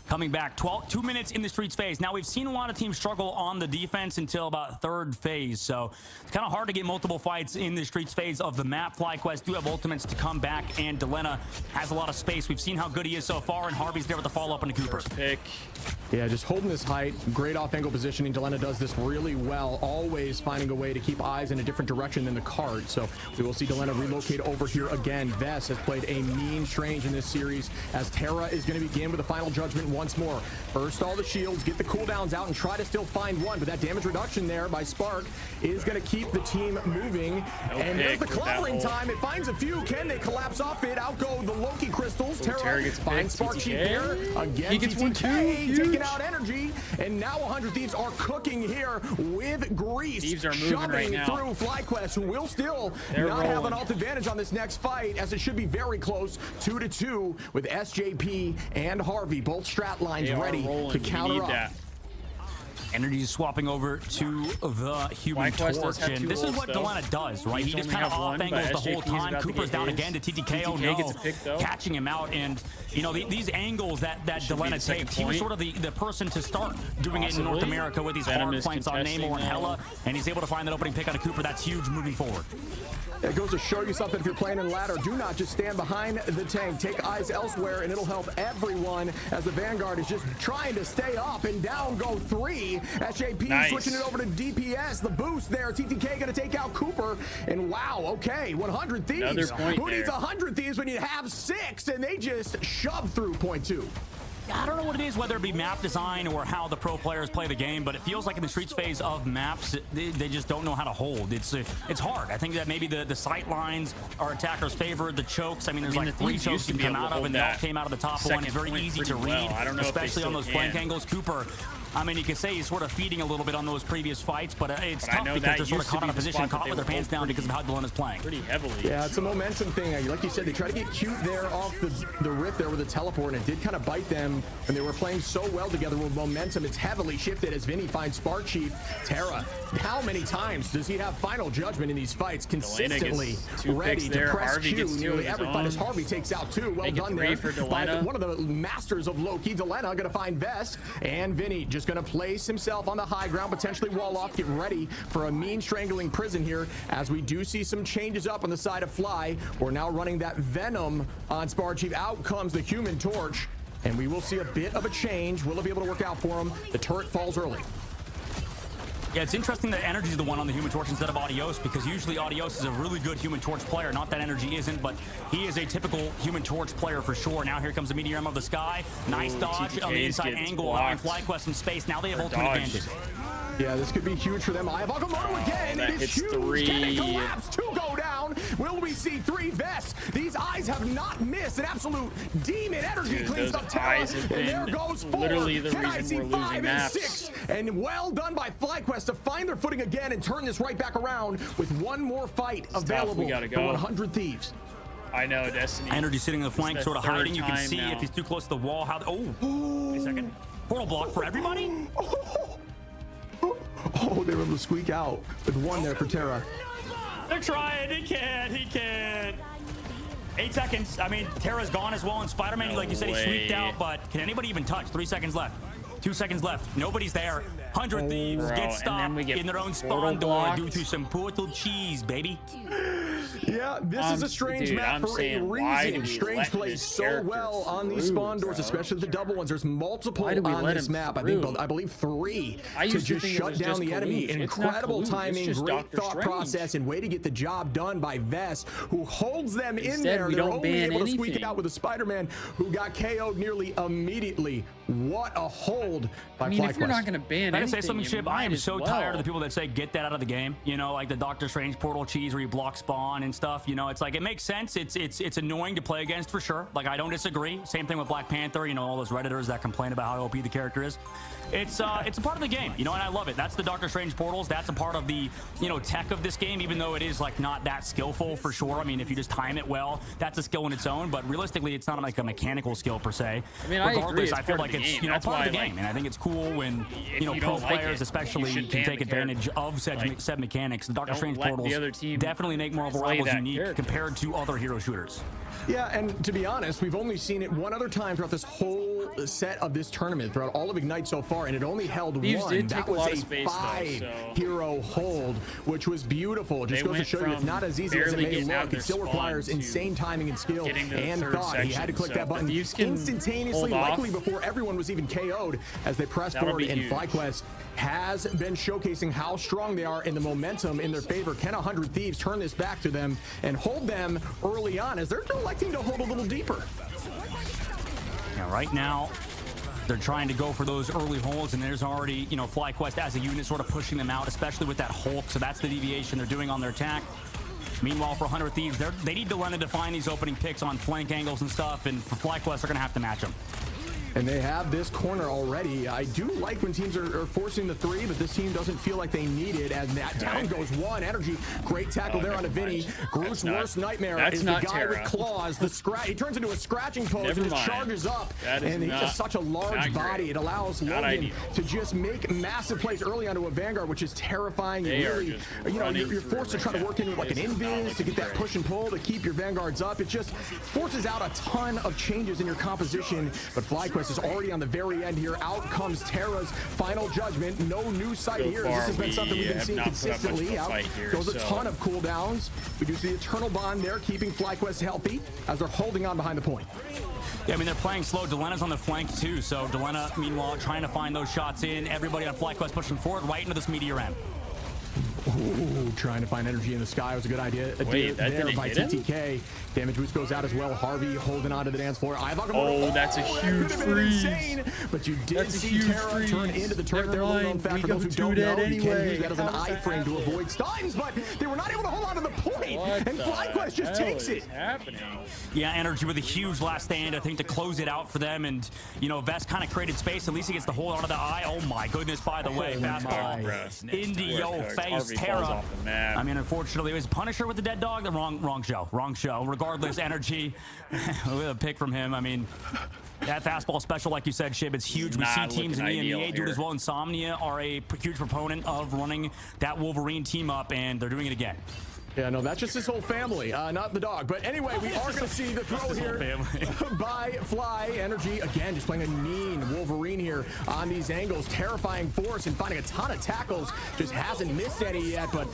coming back 2 minutes in the streets phase. Now we've seen a lot of teams struggle on the defense until about 3rd phase, so it's kind of hard to get multiple fights in the streets phase of the map. FlyQuest do have ultimates to come back, and Delena has a lot of space. We've seen how good he is so far, and Harvey's there with the follow up into Cooper. Yeah, just holding this height, great off angle positioning. Delena does this really well, always finding a way to keep eyes in a different direction than the card. So we will see Delena relocate over here again. Vest has played a mean Strange in this series, as Terra is going to begin with the final judgment once more. Burst all the shields, get the cooldowns out, and try to still find one, but that damage reduction there by Spark is going to keep the team moving. And there's the clobbering time. It finds a few. Can they collapse off it? Out go the Loki crystals. Terra finds Spark Chief there. Again, he gets one too. Taking out energy, and now 100 Thieves are cooking here with Grease. Thieves are moving right now through FlyQuest, who will still not have an ult advantage on this next fight, as it should be very close, 2-2, with SJP and Harvey, both strat lines ready to counter up. Energy is swapping over to the Human Torch, and this is what Delena does, right? He just kind of off angles the whole time. Cooper's down again to TTK. Oh no, catching him out, and you know these angles that Delena takes. He was sort of the person to start doing it in North America with these hard flanks on Namor and Hella, and he's able to find that opening pick out of Cooper. That's huge moving forward. It goes to show you something if you're playing in ladder. Do not just stand behind the tank. Take eyes elsewhere, and it'll help everyone, as the Vanguard is just trying to stay up, and down go 3. SJP switching it over to DPS. The boost there. TTK going to take out Cooper, and wow, okay, 100 Thieves. Who needs 100 Thieves when you have 6, and they just shove through point 2? I don't know what it is, whether it be map design or how the pro players play the game, but it feels like in the Streets phase of maps, they just don't know how to hold. It's hard. I think that maybe the sight lines are attackers' favor. The chokes, I mean, there's like 3 chokes you can come out of, and they all came out of the top one. It's very easy to read, especially on those flank angles. Cooper, I mean, you could say he's sort of feeding a little bit on those previous fights, but it's tough because they're sort of caught in a position, caught with their pants down because of how Dilena's playing. Pretty heavily. Yeah, it's a momentum thing. Like you said, they try to get cute there off the rip there with the teleport, and it did kind of bite them, and they were playing so well together with momentum. It's heavily shifted as Vinny finds Spark Chief. Terra, how many times does he have final judgment in these fights? Consistently ready to press Q nearly every fight as Harvey takes out 2. Well done there by one of the masters of low-key. Delena going to find Vest, and Vinny just going to place himself on the high ground, potentially wall off, get ready for a mean strangling prison here, as we do see some changes up on the side of Fly. We're now running that Venom on Spark Chief. Out comes the Human Torch, and we will see a bit of a change. Will it be able to work out for him? The turret falls early. Yeah, it's interesting that Energy is the one on the Human Torch instead of Adios, because usually Adios is a really good Human Torch player. Not that Energy isn't, but he is a typical Human Torch player for sure. Now here comes the Meteor of the Sky. Nice dodge on the inside angle, allowing FlyQuest in space. Now they have ultimate advantage. Yeah, this could be huge for them. I have Akamoto again. It is huge. 3. Can it collapse? 2 go down. Will we see 3 vests? These eyes have not missed. An absolute demon energy. Dude, cleans up Terra. And there goes 4. Literally the Can I reason see we're 5 losing and maps. 6? And well done by FlyQuest to find their footing again and turn this right back around with one more fight available for 100 Thieves. I know, Destiny. Energy sitting in the flank, sort of hiding. You can see if he's too close to the wall. How? Oh, wait a second. Portal block for everybody. Oh, they were able to squeak out with 1 there for Terra. They're trying. He can't. 8 seconds. I mean, Terra's gone as well. And Spider-Man, like you said, he squeaked out. But can anybody even touch? 3 seconds left. 2 seconds left. Nobody's there. 100 Thieves get stopped in their own spawn door due to some portal cheese, baby. Yeah, this is a strange map for a reason. Strange plays so well on these spawn doors, especially the double ones. There's multiple on this map. I believe 3 to just shut down the enemy. Incredible timing, great thought process, and way to get the job done by Vest, who holds them in there. They're only able to squeak it out with a Spider-Man who got KO'd nearly immediately. What a hold by FlyQuest. If you're not going to ban anything, say something, Chip? I am so tired of the people that say get that out of the game. You know, like the Doctor Strange portal cheese where you block spawn and stuff. You know, it's like it makes sense. It's annoying to play against for sure. Like I don't disagree. Same thing with Black Panther. You know, all those Redditors that complain about how OP the character is. It's a part of the game, you know, and I love it. That's the Doctor Strange portals. That's a part of the, you know, tech of this game, even though it is like not that skillful for sure. I mean, if you just time it well, that's a skill in its own, but realistically, it's not like a mechanical skill per se. I mean, regardless, I feel like it's, you know, part of the game, and I think it's cool when, you know, pro players especially can take advantage of said mechanics. The Doctor Strange portals definitely make Marvel Rivals unique compared to other hero shooters. Yeah, and to be honest, we've only seen it 1 other time throughout this whole set of this tournament, throughout all of Ignite so far, and it only held Thieves 1. That was a space, 5-hero hold, which was beautiful. Just goes to show you it's not as easy as it may look. It still requires insane timing and skill and thought. He had to click that button instantaneously, likely before everyone was even KO'd as they press forward, and FlyQuest has been showcasing how strong they are in the momentum in their favor. Can 100 Thieves turn this back to them and hold them early on as they're electing to hold a little deeper? Yeah, right now they're trying to go for those early holes, and there's already, you know, FlyQuest as a unit sort of pushing them out, especially with that Hulk. So that's the deviation they're doing on their attack. Meanwhile, for 100 Thieves, they need Delena to find these opening picks on flank angles and stuff, and for FlyQuest, they're going to have to match them. And they have this corner already. I do like when teams are forcing the 3, but this team doesn't feel like they need it. And that down goes 1. Energy, great tackle there on a Vinny. Groot's worst nightmare is the guy with claws. He turns into a scratching pose and charges up. And he's just such a large body. It allows Logan to just make massive plays early onto a Vanguard, which is terrifying. Really, you know, you're forced to try to work into like an invis to get that push and pull to keep your Vanguards up. It just forces out a ton of changes in your composition. But FlyQuest is already on the very end here. Out comes Terra's final judgment. No new sight here. This has been something we've been seeing consistently. Out goes a ton of cooldowns. We do see the Eternal Bond there, keeping FlyQuest healthy as they're holding on behind the point. Yeah, I mean, they're playing slow. Delena's on the flank, too. So Delena, meanwhile, trying to find those shots in. Everybody on FlyQuest pushing forward right into this Meteor M. Ooh, trying to find energy in the sky was a good idea. Wait, that there didn't by hit TTK. him? Damage boost goes out as well. Harvey holding on to the dance floor. Oh, that's a huge freeze. Insane, but you did see Terra turn into the turret there. Little known fact for those who don't know, you can use that as an iframe to avoid stuns, but they were not able to hold on to the point, and FlyQuest just takes it. Yeah, energy with a huge last stand, I think, to close it out for them, and you know, Vest kind of created space. At least he gets to hold onto the eye. Oh my goodness! By the way, fastball into yo face Terra. I mean, unfortunately, it was Punisher with the dead dog. The wrong show. Regardless, energy with a pick from him. I mean, that fastball special, like you said, Shib, it's huge. We see teams in EMEA do it as well. Insomnia are a huge proponent of running that Wolverine team up, and they're doing it again. Yeah, no, that's just his whole family, not the dog. But anyway, we are going to see the throw here by Fly. Energy, again, just playing a mean Wolverine here on these angles. Terrifying force and finding a ton of tackles. Just hasn't missed any yet, but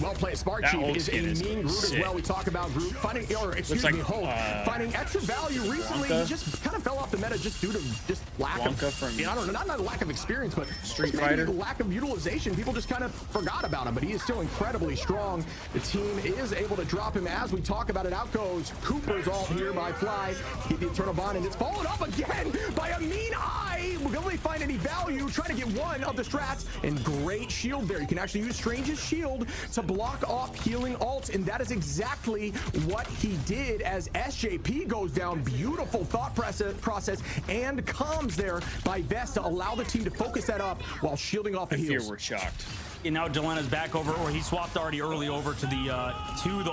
well played. Spark Chief is a mean Groot as well. We talk about Groot finding, or excuse me, Hulk, finding extra value recently. He just kind of fell off the meta just due to just lack of, I don't know, not lack of experience, but Street Fighter. Lack of utilization. People just kind of forgot about him, but he is still incredibly strong. The team is able to drop him as we talk about it. Out goes Cooper's ult here by Fly. Get the Eternal Bond, and it's followed up again by a mean eye. Will they find any value? Trying to get one of the strats, and great shield there. You can actually use Strange's shield to block off healing ults, and that is exactly what he did as SJP goes down. Beautiful thought process and comms there by Vest to allow the team to focus that up while shielding off the heals. Here we're shocked. And now Delena's back over, or he swapped already early over to the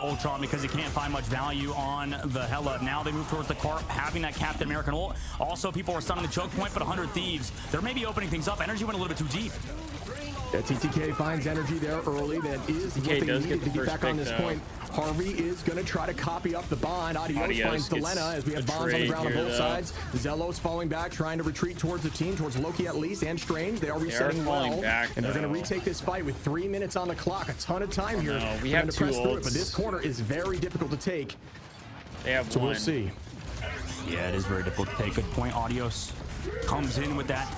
Ultron because he can't find much value on the Hela. Now they move towards the Carp, having that Captain American ult. Also, people are stunning the choke point, but 100 Thieves, they're maybe opening things up. Energy went a little bit too deep. Yeah, TTK finds energy there early. That is what they needed to get back on this point. Harvey is going to try to copy up the bond. Adios finds Delena as we have bonds on the ground on both sides. Zelos falling back, trying to retreat towards the team, towards Loki at least, and Strange. They are resetting well, and they're going to retake this fight with 3 minutes on the clock. A ton of time here. We have to press through it, but this corner is very difficult to take. They have so we'll see. Yeah, it is very difficult to take. Good point. Adios comes in with that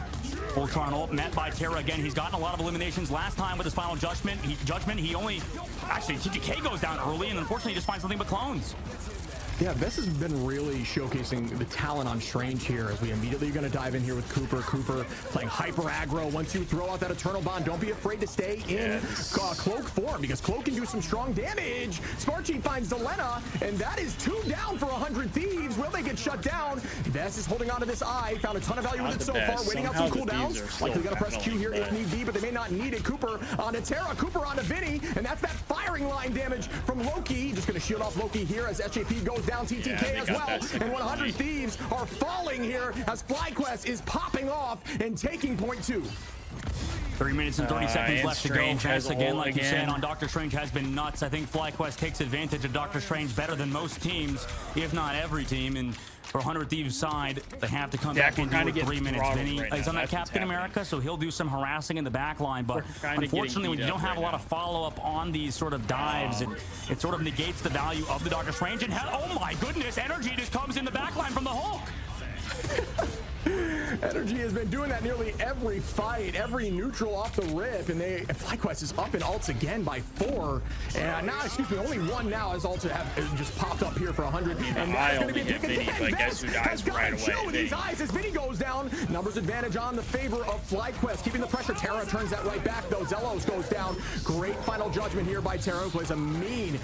Ultron ult, met by Terra again. He's gotten a lot of eliminations last time with his final judgment. He only, actually, TTK goes down early, and unfortunately just finds nothing but clones. Yeah, Vest has been really showcasing the talent on Strange here as we immediately are going to dive in here with Cooper. Cooper playing hyper aggro. Once you throw out that Eternal Bond, don't be afraid to stay in Cloak form because Cloak can do some strong damage. Sparchy finds Delena, and that is 2 down for 100 Thieves. Will they get shut down? Vest is holding on to this eye. Found a ton of value with it so far. Waiting out some cooldowns. Likely going to press Q here if need be, but they may not need it. Cooper onto Terra. Cooper onto Vinny, and that's that firing line damage from Loki. Just going to shield off Loki here as SJP goes down. TTK as well, and 100 Thieves are falling here as FlyQuest is popping off and taking point 2. 3 minutes and 30 seconds left to go. Vest again, like you said, on Doctor Strange has been nuts. I think FlyQuest takes advantage of Doctor Strange better than most teams, if not every team. And for 100 Thieves side, they have to come back and do it 3 minutes. Vinny is on that Captain America, so he'll do some harassing in the back line. But unfortunately, when you don't have a lot of follow-up on these sort of dives, it sort of negates the value of the Doctor Strange. And oh my goodness, energy just comes in the back line from the Hulk. Energy has been doing that nearly every fight, every neutral off the rip, and FlyQuest is up in ults again by 4. And now, excuse me, only 1 now as ults have just popped up here for 100. And that's going to be a taken down. But guess who dies right away? Chill with these eyes as Vinny goes down. Numbers advantage on the favor of FlyQuest, keeping the pressure. Terra turns that right back though. Zelos goes down. Great final judgment here by Terra, who plays a mean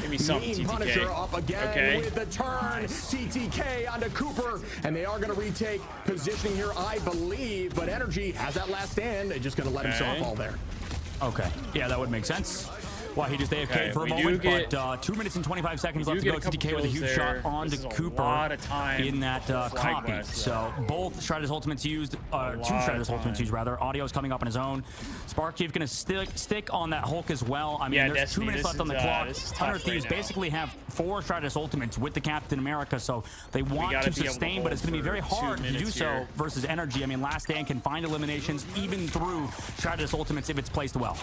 Punisher up again with the turn. TTK onto Cooper, and they are going to retake positioning here, I believe, but Energy has that last stand. They're just going to let himself fall there. Okay. Yeah, that would make sense. Why he just AFK'd for a moment, but 2 minutes and 25 seconds left to go. TTK with a huge shot onto Cooper in that copy. So both Shredder's ultimates used, 2 Shredder's ultimates used rather. Audio's coming up on his own. Spark Chief gonna stick on that Hulk as well. I mean, there's 2 minutes left on the clock. 100 Thieves basically have 4 Shredder's ultimates with the Captain America, so they want to sustain, but it's gonna be very hard to do so versus Energy. I mean, Last Stand can find eliminations even through Shredder's ultimates if it's placed well.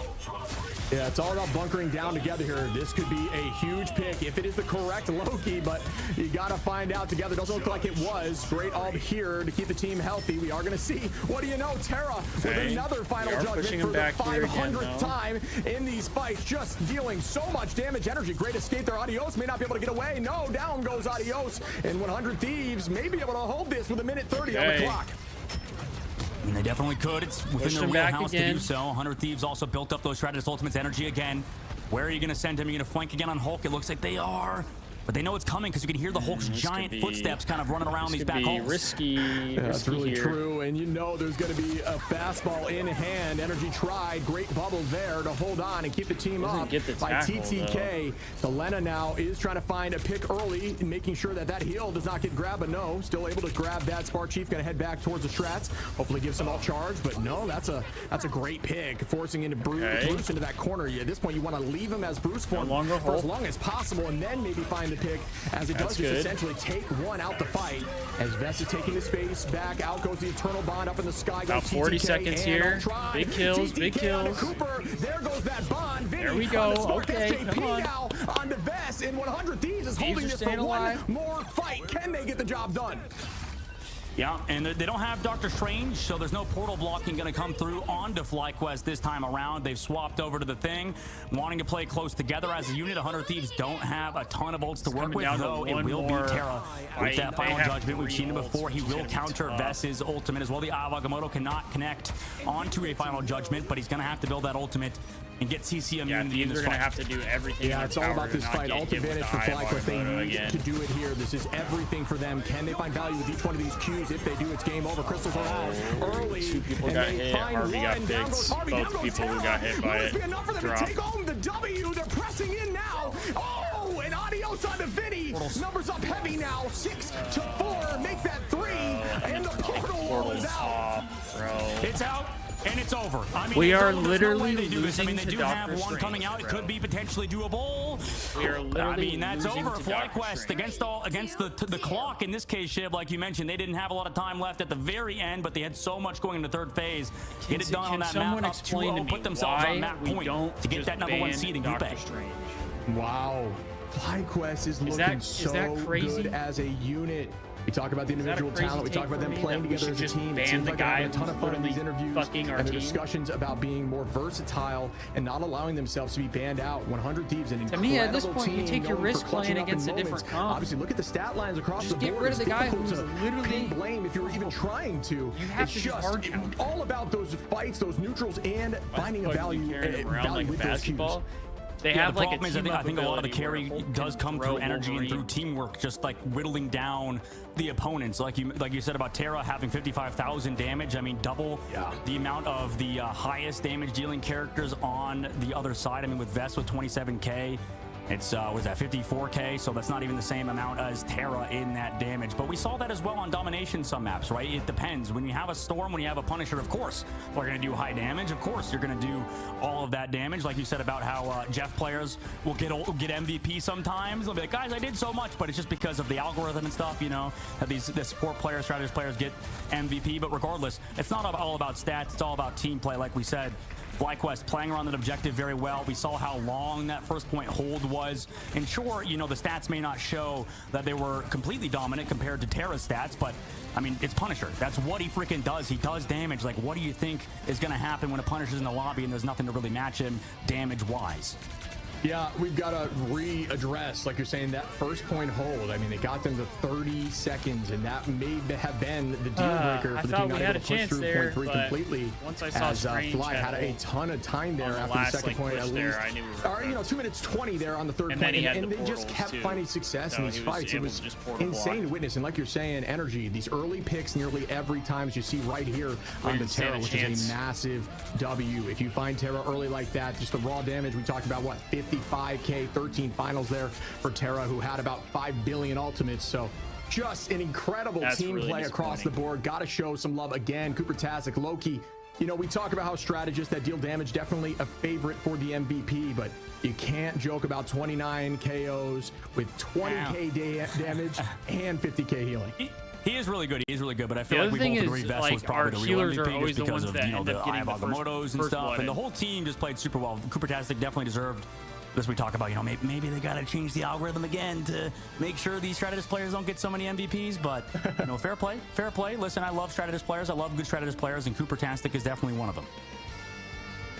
Yeah, it's all about bunkering hunkering down together here. This could be a huge pick if it is the correct Loki, but you got to find out together. Doesn't look like it was. Great all here to keep the team healthy. We are going to see. What do you know? Terra with another final judgment for the 500th time in these fights, just dealing so much damage. Energy, great escape there. Adios may not be able to get away. No, down goes Adios, and 100 Thieves may be able to hold this with a minute 30 on the clock. And they definitely could. It's within their wheelhouse to do so. 100 Thieves also built up those Strategist Ultimates energy again. Where are you going to send him? Are you going to flank again on Hulk? It looks like they are. But they know it's coming because you can hear the Hulk's giant footsteps kind of running around these back halls. Risky. That's really true. And you know there's going to be a fastball in hand. Energy tried. Great bubble there to hold on and keep the team up by TTK. The Lena now is trying to find a pick early and making sure that that heal does not get grabbed. But no, still able to grab that. Spark Chief going to head back towards the Strats. Hopefully gives some all charge. But no, that's a great pick. Forcing into Bruce into that corner. At this point, you want to leave him as Bruce for as long as possible and then maybe find the pick, as it does just essentially take one out the fight. As Vest is taking the space back, out goes the Eternal Bond up in the sky. About 40 seconds here. Big kills, big kills. Cooper. There goes that Bond. Vinny there we go. Okay, come on. Now on the Vest, and 100 Thieves is holding this for one more fight. Can they get the job done? Yeah, and they don't have Doctor Strange, so there's no portal blocking going to come through onto FlyQuest this time around. They've swapped over to the Thing, wanting to play close together as a unit. 100 Thieves don't have a ton of ults to work with, though it will be Terra with that final judgment. We've seen him before. He will counter Vess's ultimate as well. The Agamotto cannot connect onto a final judgment, but he's going to have to build that ultimate and get CC immunity in this fight. They're going to have to do everything. Yeah, it's all about this fight. Ult advantage for FlyQuest. They need to do it here. This is everything for them. Can they find value with each one of these Qs? If they do, it's game over. Crystals are out early. Two people got hit. Harvey got fixed. Both people who got hit by it enough for them to take home the W. They're pressing in now. Oh, and Adios on the Vinny. Numbers up heavy now. 6-4. Make that 3. And the portal is out. It's out. And it's over. I mean, we are literally losing. I mean, they do have one coming out. It could be potentially doable. We are literally. I mean, that's over. FlyQuest against the clock in this case, Shiv, like you mentioned, they didn't have a lot of time left at the very end, but they had so much going into third phase. Get it done on that map. Up 2-0, put themselves on map point to get that #1 seed in Group A. Wow, FlyQuest is looking so good as a unit. We talk about the individual talent. We talk about them playing together as a team. It seems like they're having a ton of fun in these interviews and their discussions about being more versatile and not allowing themselves to be banned out. 100 Thieves, an incredible team. To me, at this point, you take your risk playing against a different comp. Obviously, look at the stat lines across the board. Just get rid of the guy who's literally blame if you're even trying to. You have to just all about those fights, those neutrals, and finding a value with those cues. They have like a team. I think a lot of the carry does come through energy and through teamwork, just like whittling down the opponents. Like you said about Terra having 55,000 damage. I mean, double the amount of the highest damage dealing characters on the other side. I mean, with Vest with 27k. It's was that 54k, so that's not even the same amount as Terra in that damage. But we saw that as well on Domination some maps, right? It depends. When you have a Storm, when you have a Punisher, of course we're going to do high damage. Of course you're going to do all of that damage. Like you said about how Jeff players will get MVP sometimes. They'll be like, guys, I did so much, but it's just because of the algorithm and stuff, you know, that the support players, strategist players get MVP. But regardless, it's not all about stats. It's all about team play, like we said. FlyQuest playing around that objective very well. We saw how long that first point hold was. And sure, you know, the stats may not show that they were completely dominant compared to Terra's stats, but I mean, it's Punisher. That's what he freaking does. He does damage. Like, what do you think is going to happen when a Punisher's in the lobby and there's nothing to really match him damage-wise? Yeah, we've got to readdress, like you're saying, that first point hold. I mean, they got them to 30 seconds, and that may have been the deal breaker for the team not able to push through point 3 completely. Once I saw Fly had a ton of time there after the second point, at least. Or, you know, 2 minutes 20 there on the third point, and they just kept finding success in these fights. It was insane to witness. And like you're saying, energy, these early picks nearly every time, as you see right here on the Terra, which is a massive W. If you find Terra early like that, just the raw damage, we talked about, what, 55k, 13 finals there for Terra, who had about 5 billion ultimates. So just an incredible team play across the board. Got to show some love again. Cooper Tasic, Loki. You know, we talk about how strategists that deal damage, definitely a favorite for the MVP, but you can't joke about 29 KOs with 20k damage and 50k healing. He is really good. He is really good, but I feel like we both agree Vest was probably the real MVP just because of, you know, the Eye of Agamottos and stuff, and the whole team just played super well. Cooper Tastic definitely deserved As we talk about, you know, maybe they got to change the algorithm again to make sure these Strategist players don't get so many MVPs. But, you know, fair play, fair play. Listen, I love Strategist players. I love good Strategist players, and Cooper-tastic is definitely one of them.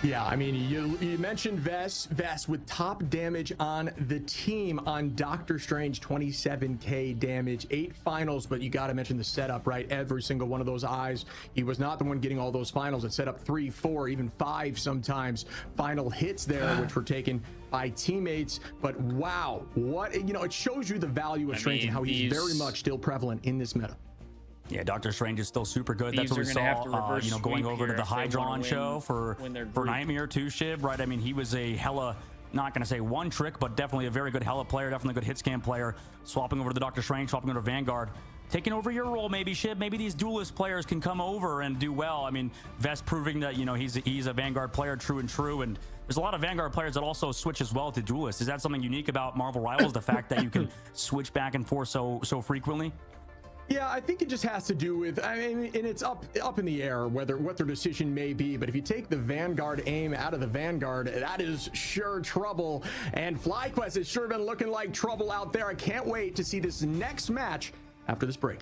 Yeah, I mean, you mentioned Vess with top damage on the team on Doctor Strange, 27k damage, 8 finals, but you got to mention the setup, right? Every single one of those eyes. He was not the one getting all those finals. It set up 3, 4, even 5 sometimes final hits there, which were taken by teammates. But wow, what, you know, it shows you the value of Strange and how he's very much still prevalent in this meta. Yeah, Doctor Strange is still super good. That's what we saw, you know, going over to the Hydron show for Nightmare 2 Shib, right? I mean, he was a hella, not going to say one trick, but definitely a very good hella player, definitely a good hit scan player, swapping over to the Doctor Strange, swapping over to Vanguard, taking over your role, maybe, Shib. Maybe these duelist players can come over and do well. I mean, Vess proving that, you know, he's a Vanguard player, true and true, and there's a lot of Vanguard players that also switch as well to duelist. Is that something unique about Marvel Rivals, the fact that you can switch back and forth so frequently? Yeah, I think it just has to do with, I mean, and it's up in the air what their decision may be. But if you take the Vanguard aim out of the Vanguard, that is sure trouble. And FlyQuest has sure been looking like trouble out there. I can't wait to see this next match after this break.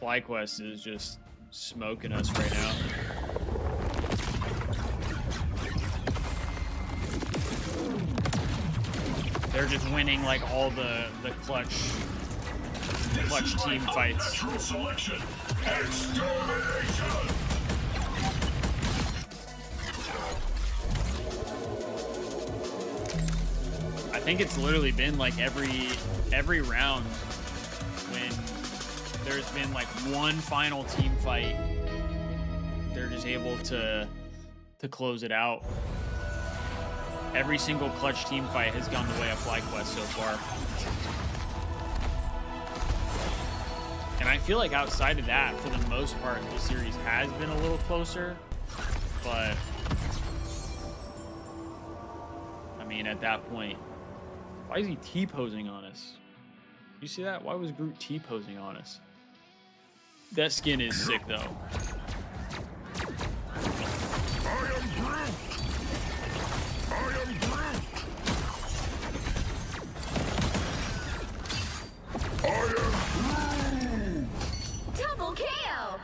FlyQuest is just smoking us right now. They're just winning like all the clutch team fights. I think it's literally been like every round when there's been like one final team fight, they're just able to close it out. Every single clutch team fight has gone the way of FlyQuest so far. And I feel like outside of that, for the most part, the series has been a little closer. But, I mean, at that point, why is he T-posing on us? You see that? Why was Groot T-posing on us? That skin is sick, though. I am Groot! I am Groot! I am Groot! Double KO!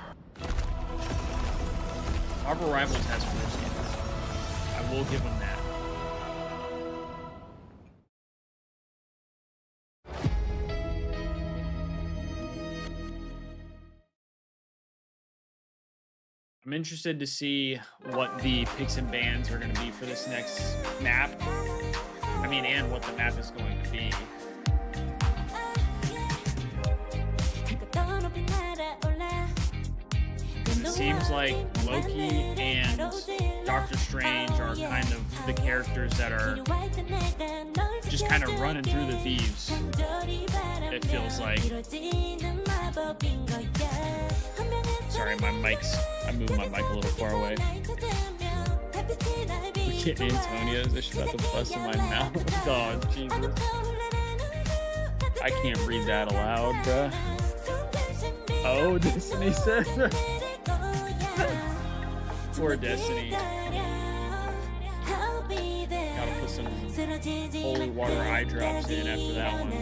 Marvel Rivals has 4 skins. I will give them that. I'm interested to see what the picks and bans are going to be for this next map. I mean, and what the map is going to be. It seems like Loki and Doctor Strange are kind of the characters that are just kind of running through the Thieves. It feels like. Sorry, I moved my mic a little far away. Look at Antonio's. I should have the bust in my mouth. Oh, Jesus. I can't read that aloud, bruh. Oh, Destiny says. Poor Destiny. Gotta put some holy water eye drops in after that one.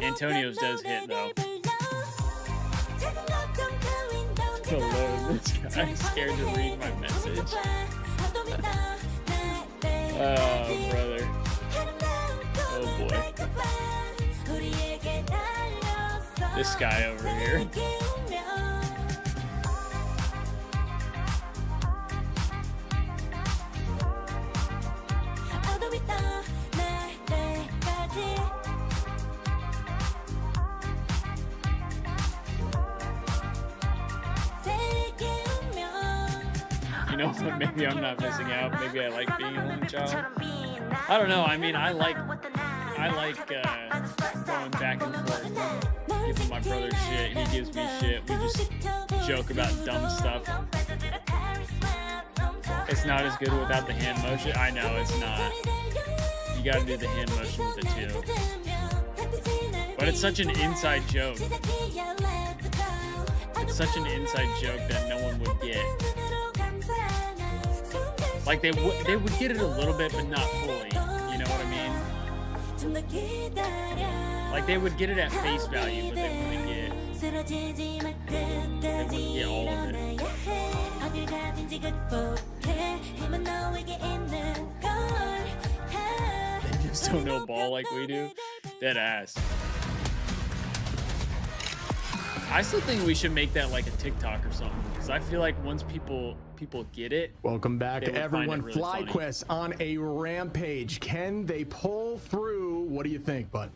Antonio's does hit though. Oh Lord, this guy's scared to read my message. Oh brother. Oh boy. This guy over here. You know what? Maybe I'm not missing out. Maybe I like being an only child. I don't know. I mean, I like going back and forth, giving my brother shit, and he gives me shit. We just joke about dumb stuff. It's not as good without the hand motion. I know it's not. You gotta do the hand motion with it too. But it's such an inside joke. It's such an inside joke that no one would get. Like they would get it a little bit, but not fully. You know what I mean? Like they would get it at face value, but they wouldn't get all of it. They just don't know ball like we do. Dead ass. I still think we should make that like a TikTok or something, because I feel like once people get it. Welcome back to everyone. Really FlyQuest on a rampage. Can they pull through? What do you think, bud?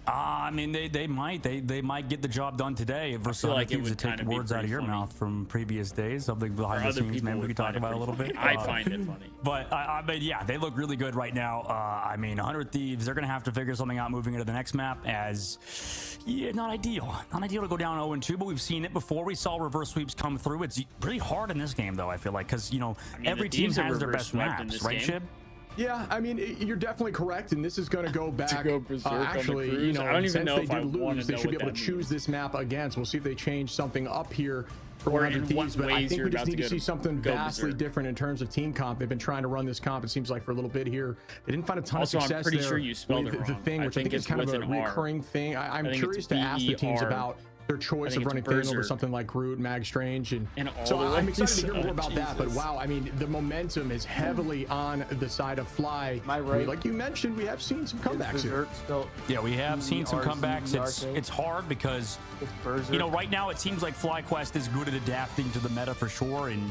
I mean, they might get the job done today. Versus like it would take words out of your mouth from previous days, something behind the scenes. Maybe we could talk about a little bit. I find it funny. But I mean, yeah, they look really good right now. I mean, 100 Thieves, they're gonna have to figure something out moving into the next map. As yeah, not ideal to go down 0-2, but we've seen it before. We saw reverse sweeps come through. It's pretty hard in this game, though. I feel like because every team has their best maps, right, Shib? Yeah, I mean, you're definitely correct, and this is going to go back. Actually, I don't even know if I lose, they should be able to choose this map again. So we'll see if they change something up here for 100 Thieves. But I think we just need to see something vastly different in terms of team comp. They've been trying to run this comp, it seems like, for a little bit here. They didn't find a ton of success there. I'm pretty sure you spelled it wrong. The thing, which I think is kind of a recurring thing. I'm curious to ask the teams about their choice of running Thing over something like Groot, Mag Strange, and so I'm excited to hear more about that. But wow, I mean, the momentum is heavily on the side of Fly. Like you mentioned, we have seen some comebacks here. Yeah, we have seen some comebacks. It's hard because right now it seems like FlyQuest is good at adapting to the meta for sure. And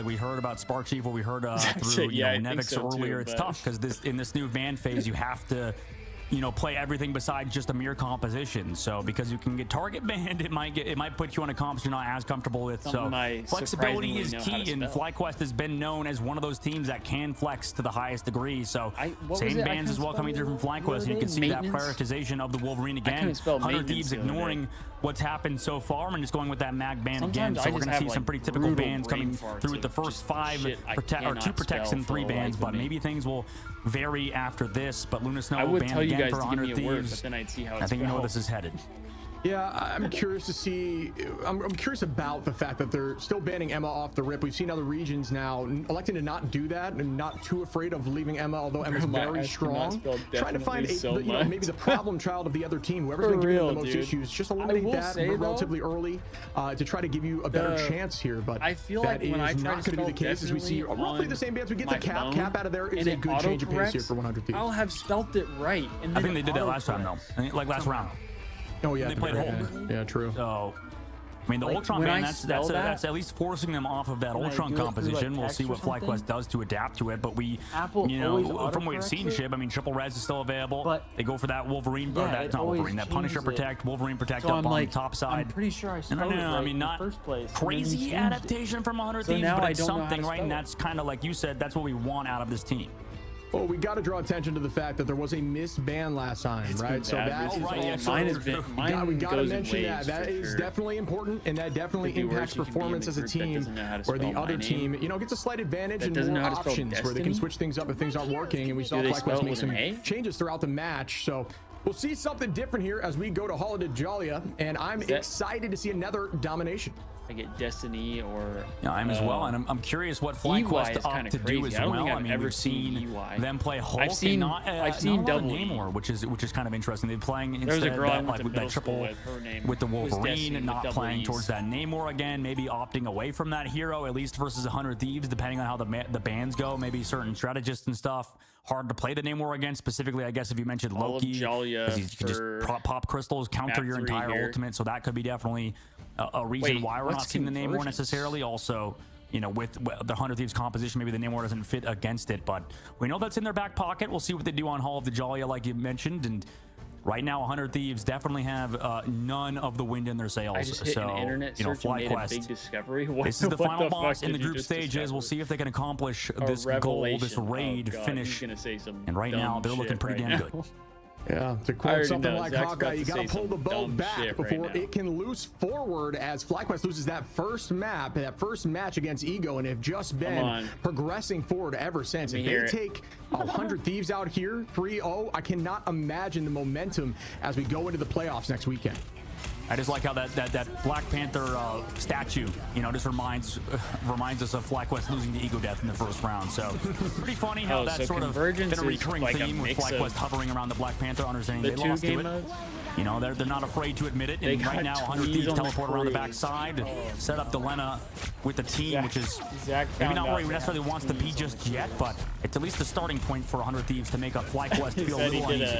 we heard about Spark Chief, what we heard through Nevix earlier. It's tough because in this new van phase, you have to play everything besides just a mere composition. So because you can get target banned, it might put you on a comp you're not as comfortable with. So flexibility is key, and FlyQuest has been known as one of those teams that can flex to the highest degree. So same bans as well coming through from FlyQuest, and you can see that prioritization of the Wolverine again. 100 Thieves ignoring what's happened so far and just going with that mag ban again. So we're going to see some pretty typical bans coming through with the first 2 protects and 3 bans, but maybe things will vary after this. But Luna Snow will ban again for 100 Thieves. But then I'd see how I think you know where this is headed. Yeah, I'm curious to see. I'm curious about the fact that they're still banning Emma off the rip. We've seen other regions now electing to not do that and not too afraid of leaving Emma, although Emma's very strong. Trying to find maybe the problem child of the other team, whoever's been giving them the most issues, just eliminate that relatively early to try to give you a better chance here. But I feel like when I try to going to be the case as we see roughly the same bans. We get the cap out of there is a good change of pace here for 100 Thieves. I'll have spelt it right. I think they did that last time though, like last round. Oh yeah, they played Hulk. Yeah, true. So, I mean, the Ultron ban, that's at least forcing them off of that Ultron composition. We'll see what FlyQuest does to adapt to it. But from what we've seen, Shib, I mean, Triple Res is still available. But they go for that Wolverine, that Punisher Protect, Wolverine Protect up on the top side. I'm pretty sure I spelled it right I mean, not crazy adaptation from 100 Thieves, but it's something, right? And that's kind of like you said, that's what we want out of this team. Well, we got to draw attention to the fact that there was a missed ban last time, right? So that is mine has been. We got to mention that. That is definitely important, and that definitely impacts performance as a team. Where the other team, gets a slight advantage and more options where they can switch things up if things aren't working. And we saw FlyQuest make some changes throughout the match. So we'll see something different here as we go to Holiday Jalia, and I'm excited to see another domination. I get Destiny or I'm as well, and I'm curious what FlyQuest opt to do as well. I mean, we've seen them play Hulk. I've seen double Namor, which is kind of interesting. They're playing instead that triple with the Wolverine, and not playing towards that Namor again. Maybe opting away from that hero, at least versus 100 Thieves, depending on how the bans go. Maybe certain strategists and stuff hard to play the Namor against. Specifically, I guess if you mentioned Loki, because you can just pop crystals, counter your entire ultimate. So that could be definitely a reason why we're not seeing the Namor necessarily. Also, with the 100 Thieves composition, maybe the Namor doesn't fit against it, but we know that's in their back pocket. We'll see what they do on Hall of the Jalia, like you mentioned, and right now 100 Thieves definitely have none of the wind in their sails. I just hit an internet search and made a big discovery. This is the final boss in the group stages. We'll see if they can accomplish this goal, this raid finish. And right now they're looking pretty damn good. Yeah, to quote something like Hawkeye, you got to pull the boat back before it can loose forward, as FlyQuest loses that first match against Ego, and have just been progressing forward ever since. If they take 100 Thieves out here, 3-0, I cannot imagine the momentum as we go into the playoffs next weekend. I just like how that Black Panther statue, you know, just reminds us of FlyQuest losing to Ego Death in the first round. So pretty funny how that's sort of been a recurring like theme with FlyQuest hovering around the Black Panther, understanding they lost to it. You know, they're not afraid to admit it. And right now, 100 Thieves teleport around the backside, set up Delena with the team, which is maybe not where he necessarily wants to be just yet, but it's at least a starting point for 100 Thieves to make up FlyQuest feel a little uneasy.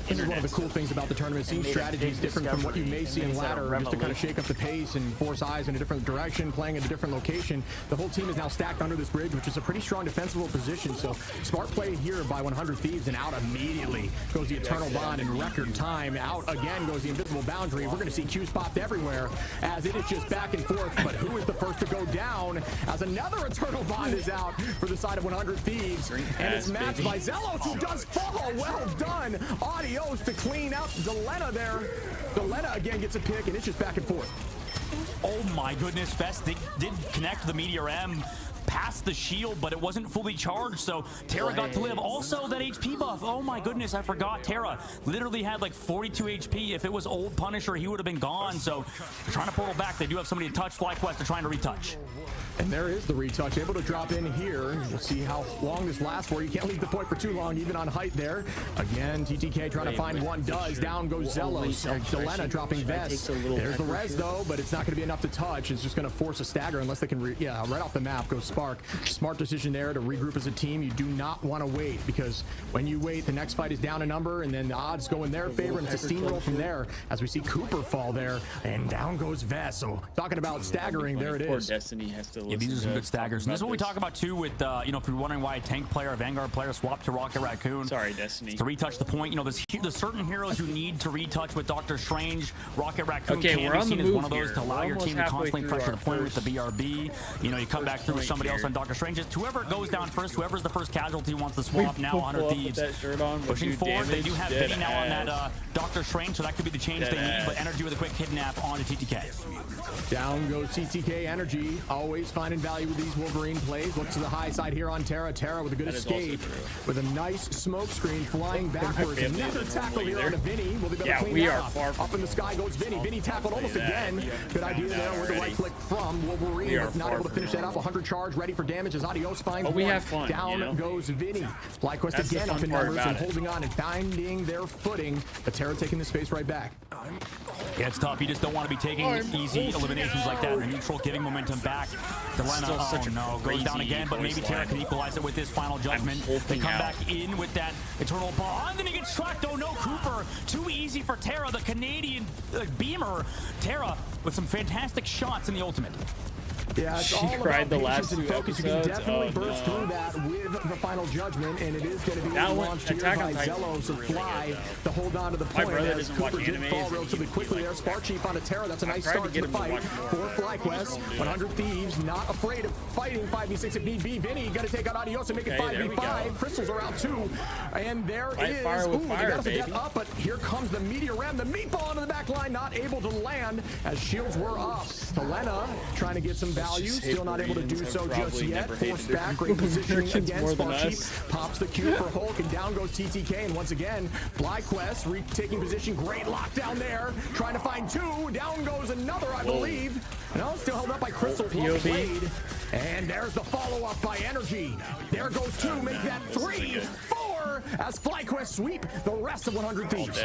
This is one of the cool things about the tournament. Seeing strategies different from what you may see in ladder, just to kind of shake up the pace and force eyes in a different direction, playing in a different location. The whole team is now stacked under this bridge, which is a pretty strong defensible position. So smart play here by 100 Thieves, and out immediately goes the Eternal Bond in record time. Out again goes the Invisible Boundary. We're going to see Q's popped everywhere as it is just back and forth. But who is the first to go down as another Eternal Bond is out for the side of 100 Thieves, and it's matched by Zelos, who does fall. Well done. Adios to clean out Delena there. Delena again gets a pick, and it's just back and forth. Oh my goodness, Vest did connect the Meteor M past the shield, but it wasn't fully charged, so Terra got to live. Also, that HP buff. Oh my goodness, I forgot. Terra literally had like 42 HP. If it was old Punisher, he would have been gone. So they're trying to portal back. They do have somebody to touch. FlyQuest are trying to retouch. And there is the retouch, able to drop in here. We'll see how long this lasts for. You can't leave the point for too long, even on height there. Again, TTK trying to find one. Does. Down goes Zelos. Delena dropping Vest. There's the res, though, but it's not going to be enough to touch. It's just going to force a stagger unless they can, right off the map goes Spark. Smart decision there to regroup as a team. You do not want to wait, because when you wait, the next fight is down a number, and then the odds go in their favor, and it's a steamroll from there as we see Cooper fall there, and down goes Vest. So talking about staggering, there it is. Destiny has to yeah, these are some good staggers. And this is what we talk about too with, you know, if you're wondering why a tank player, a Vanguard player swapped to Rocket Raccoon. Sorry, Destiny. To retouch the point. You know, there's certain heroes you need to retouch with Doctor Strange. Rocket Raccoon can be seen as one of those to allow your team to constantly pressure the point with the BRB. You know, you come back through with somebody else on Doctor Strange. Just whoever goes down first, whoever's the first casualty wants to swap. Now 100 Thieves pushing forward. They do have Vinny now on that Doctor Strange, so that could be the change they need. But Energy with a quick kidnap onto TTK. Down goes TTK. Energy always finding value with these Wolverine plays. Looks to the high side here on Terra. Terra with a good escape, with a nice smoke screen flying backwards. Another tackle here on a Vinny. Will they be able to clean that up? Up in the sky goes Vinny. Vinny tackled almost again. Good idea there with the right click from Wolverine. Not able to finish that up. 100 charge, ready for damage as Adios finds one. Down goes Vinny. FlyQuest again up in numbers and holding on and finding their footing. But Terra taking the space right back. Yeah, it's tough. You just don't want to be taking easy eliminations like that in the neutral, giving momentum back. Delena, oh no, goes down again, but maybe Terra can equalize it with this final judgment. They come back in with that Eternal Bond, and he gets tracked. Oh no, Cooper, too easy for Terra, the Canadian beamer. Terra with some fantastic shots in the ultimate. Yeah, it's all about patience and focus. You can definitely burst through that with the final judgment, and it is going to be launched here by Zelos and Fly to hold on to the point as Cooper did fall relatively quickly there. Spark Chief on a Terra. That's a nice start to the fight for FlyQuest. 100 Thieves not afraid of fighting 5v6 if need be. Vinny got to take out Adios and make it 5v5. Crystals are out too, and there is. Ooh, they got us a death up, but here comes the Meteor M. The meatball into the back line, not able to land as shields were up. Delena trying to get some value, still not able to do so just yet. Forced back, great positioning again. Spark Chief pops the Q for Hulk, and down goes TTK. And once again, FlyQuest retaking position. Great lockdown there, trying to find two. Down goes another, I believe. No, still held up by Crystal. Well played. And there's the follow-up by Energy. There goes two, make that 3, 4, as FlyQuest sweep the rest of 100 Thieves.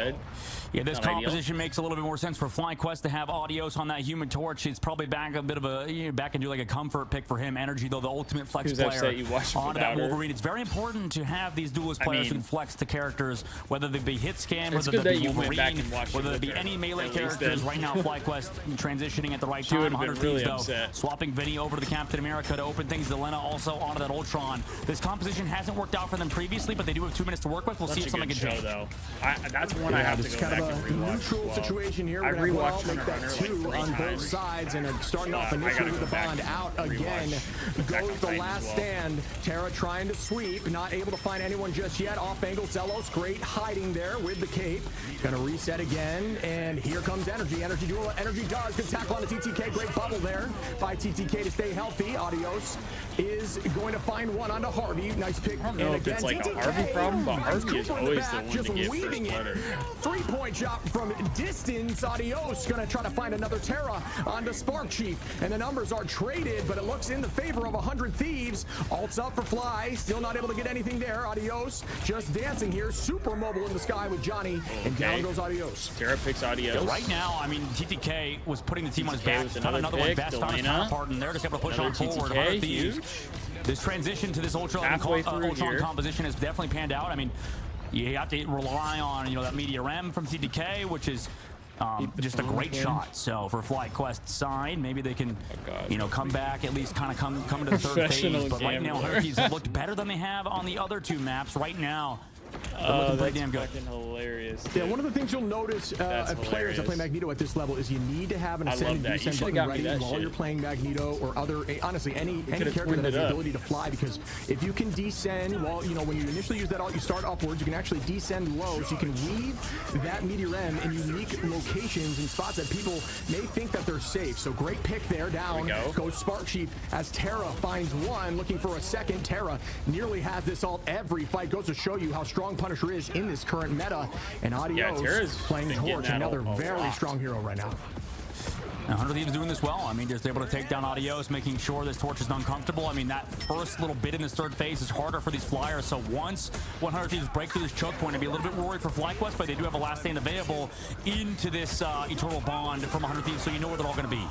Yeah, this composition makes a little bit more sense for FlyQuest to have Adios on that Human Torch. It's probably back a bit of a back into like a comfort pick for him. Energy, though, the ultimate flex player onto that Wolverine. It's very important to have these duelist players who can flex to characters, whether they be hit scan, whether they be Wolverine, whether they be any melee characters. Right now, FlyQuest transitioning at the right time. 100 Thieves, though, swapping Vinny over to the Captain America to open things. Delena also onto that Ultron. This composition hasn't worked out for them previously, but they do have 2 minutes to work with. We'll see if something can change. That's one I have to go back. A neutral situation here. We're going to make that 2 on both sides, and starting off initially with the Bond out again. Goes the last stand. Terra trying to sweep, not able to find anyone just yet. Off angle, Zelos, great hiding there with the cape. Gonna reset again, and here comes Energy. Energy doing what Energy does. Good tackle on the TTK. Great bubble there by TTK to stay healthy. Adios is going to find one onto Harvey. Nice pick. I don't know if it's like a Harvey problem, but Harvey is always the one just to get weaving first it. blood. 3-point shot from distance. Adios gonna try to find another Terra onto Spark Chief, and the numbers are traded, but it looks in the favor of 100 Thieves. Ults up for Fly, still not able to get anything there. Adios just dancing here, super mobile in the sky with Johnny, and down goes Adios. Terra picks Adios. Yeah, right now, I mean, TTK was putting the team on his back. Found another one best on his counterpart, and they're just able to push on forward. This transition to this Ultron composition has definitely panned out. I mean, you have to rely on, you know, that Meteor M from TTK, which is just a great shot. So for FlyQuest's side, maybe they can, you know, come back, at least kind of come to the third phase. But right now, Hercules have looked better than they have on the other two maps. Right now, that's pretty damn good. Hilarious. Yeah, one of the things you'll notice players that play Magneto at this level is you need to have an ascend and descend button ready while you're playing Magneto or other, honestly, any character that has the ability to fly, because if you can descend while, you know, when you initially use that alt, you start upwards, you can actually descend low, so you can weave that Meteor M in unique locations and spots that people may think that they're safe. So great pick there. Down goes Spark Chief as Terra finds one, looking for a second. Terra nearly has this alt every fight. Goes to show you how strong Punisher is in this current meta, and Adios playing Torch, another very strong hero right now. 100 Thieves doing this well. I mean, just able to take down Adios, making sure this Torch is uncomfortable. I mean, that first little bit in this third phase is harder for these Flyers. So once 100 Thieves break through this choke point, I'd be a little bit worried for FlyQuest, but they do have a last stand available into this Eternal Bond from 100 Thieves, so you know where they're all going to be.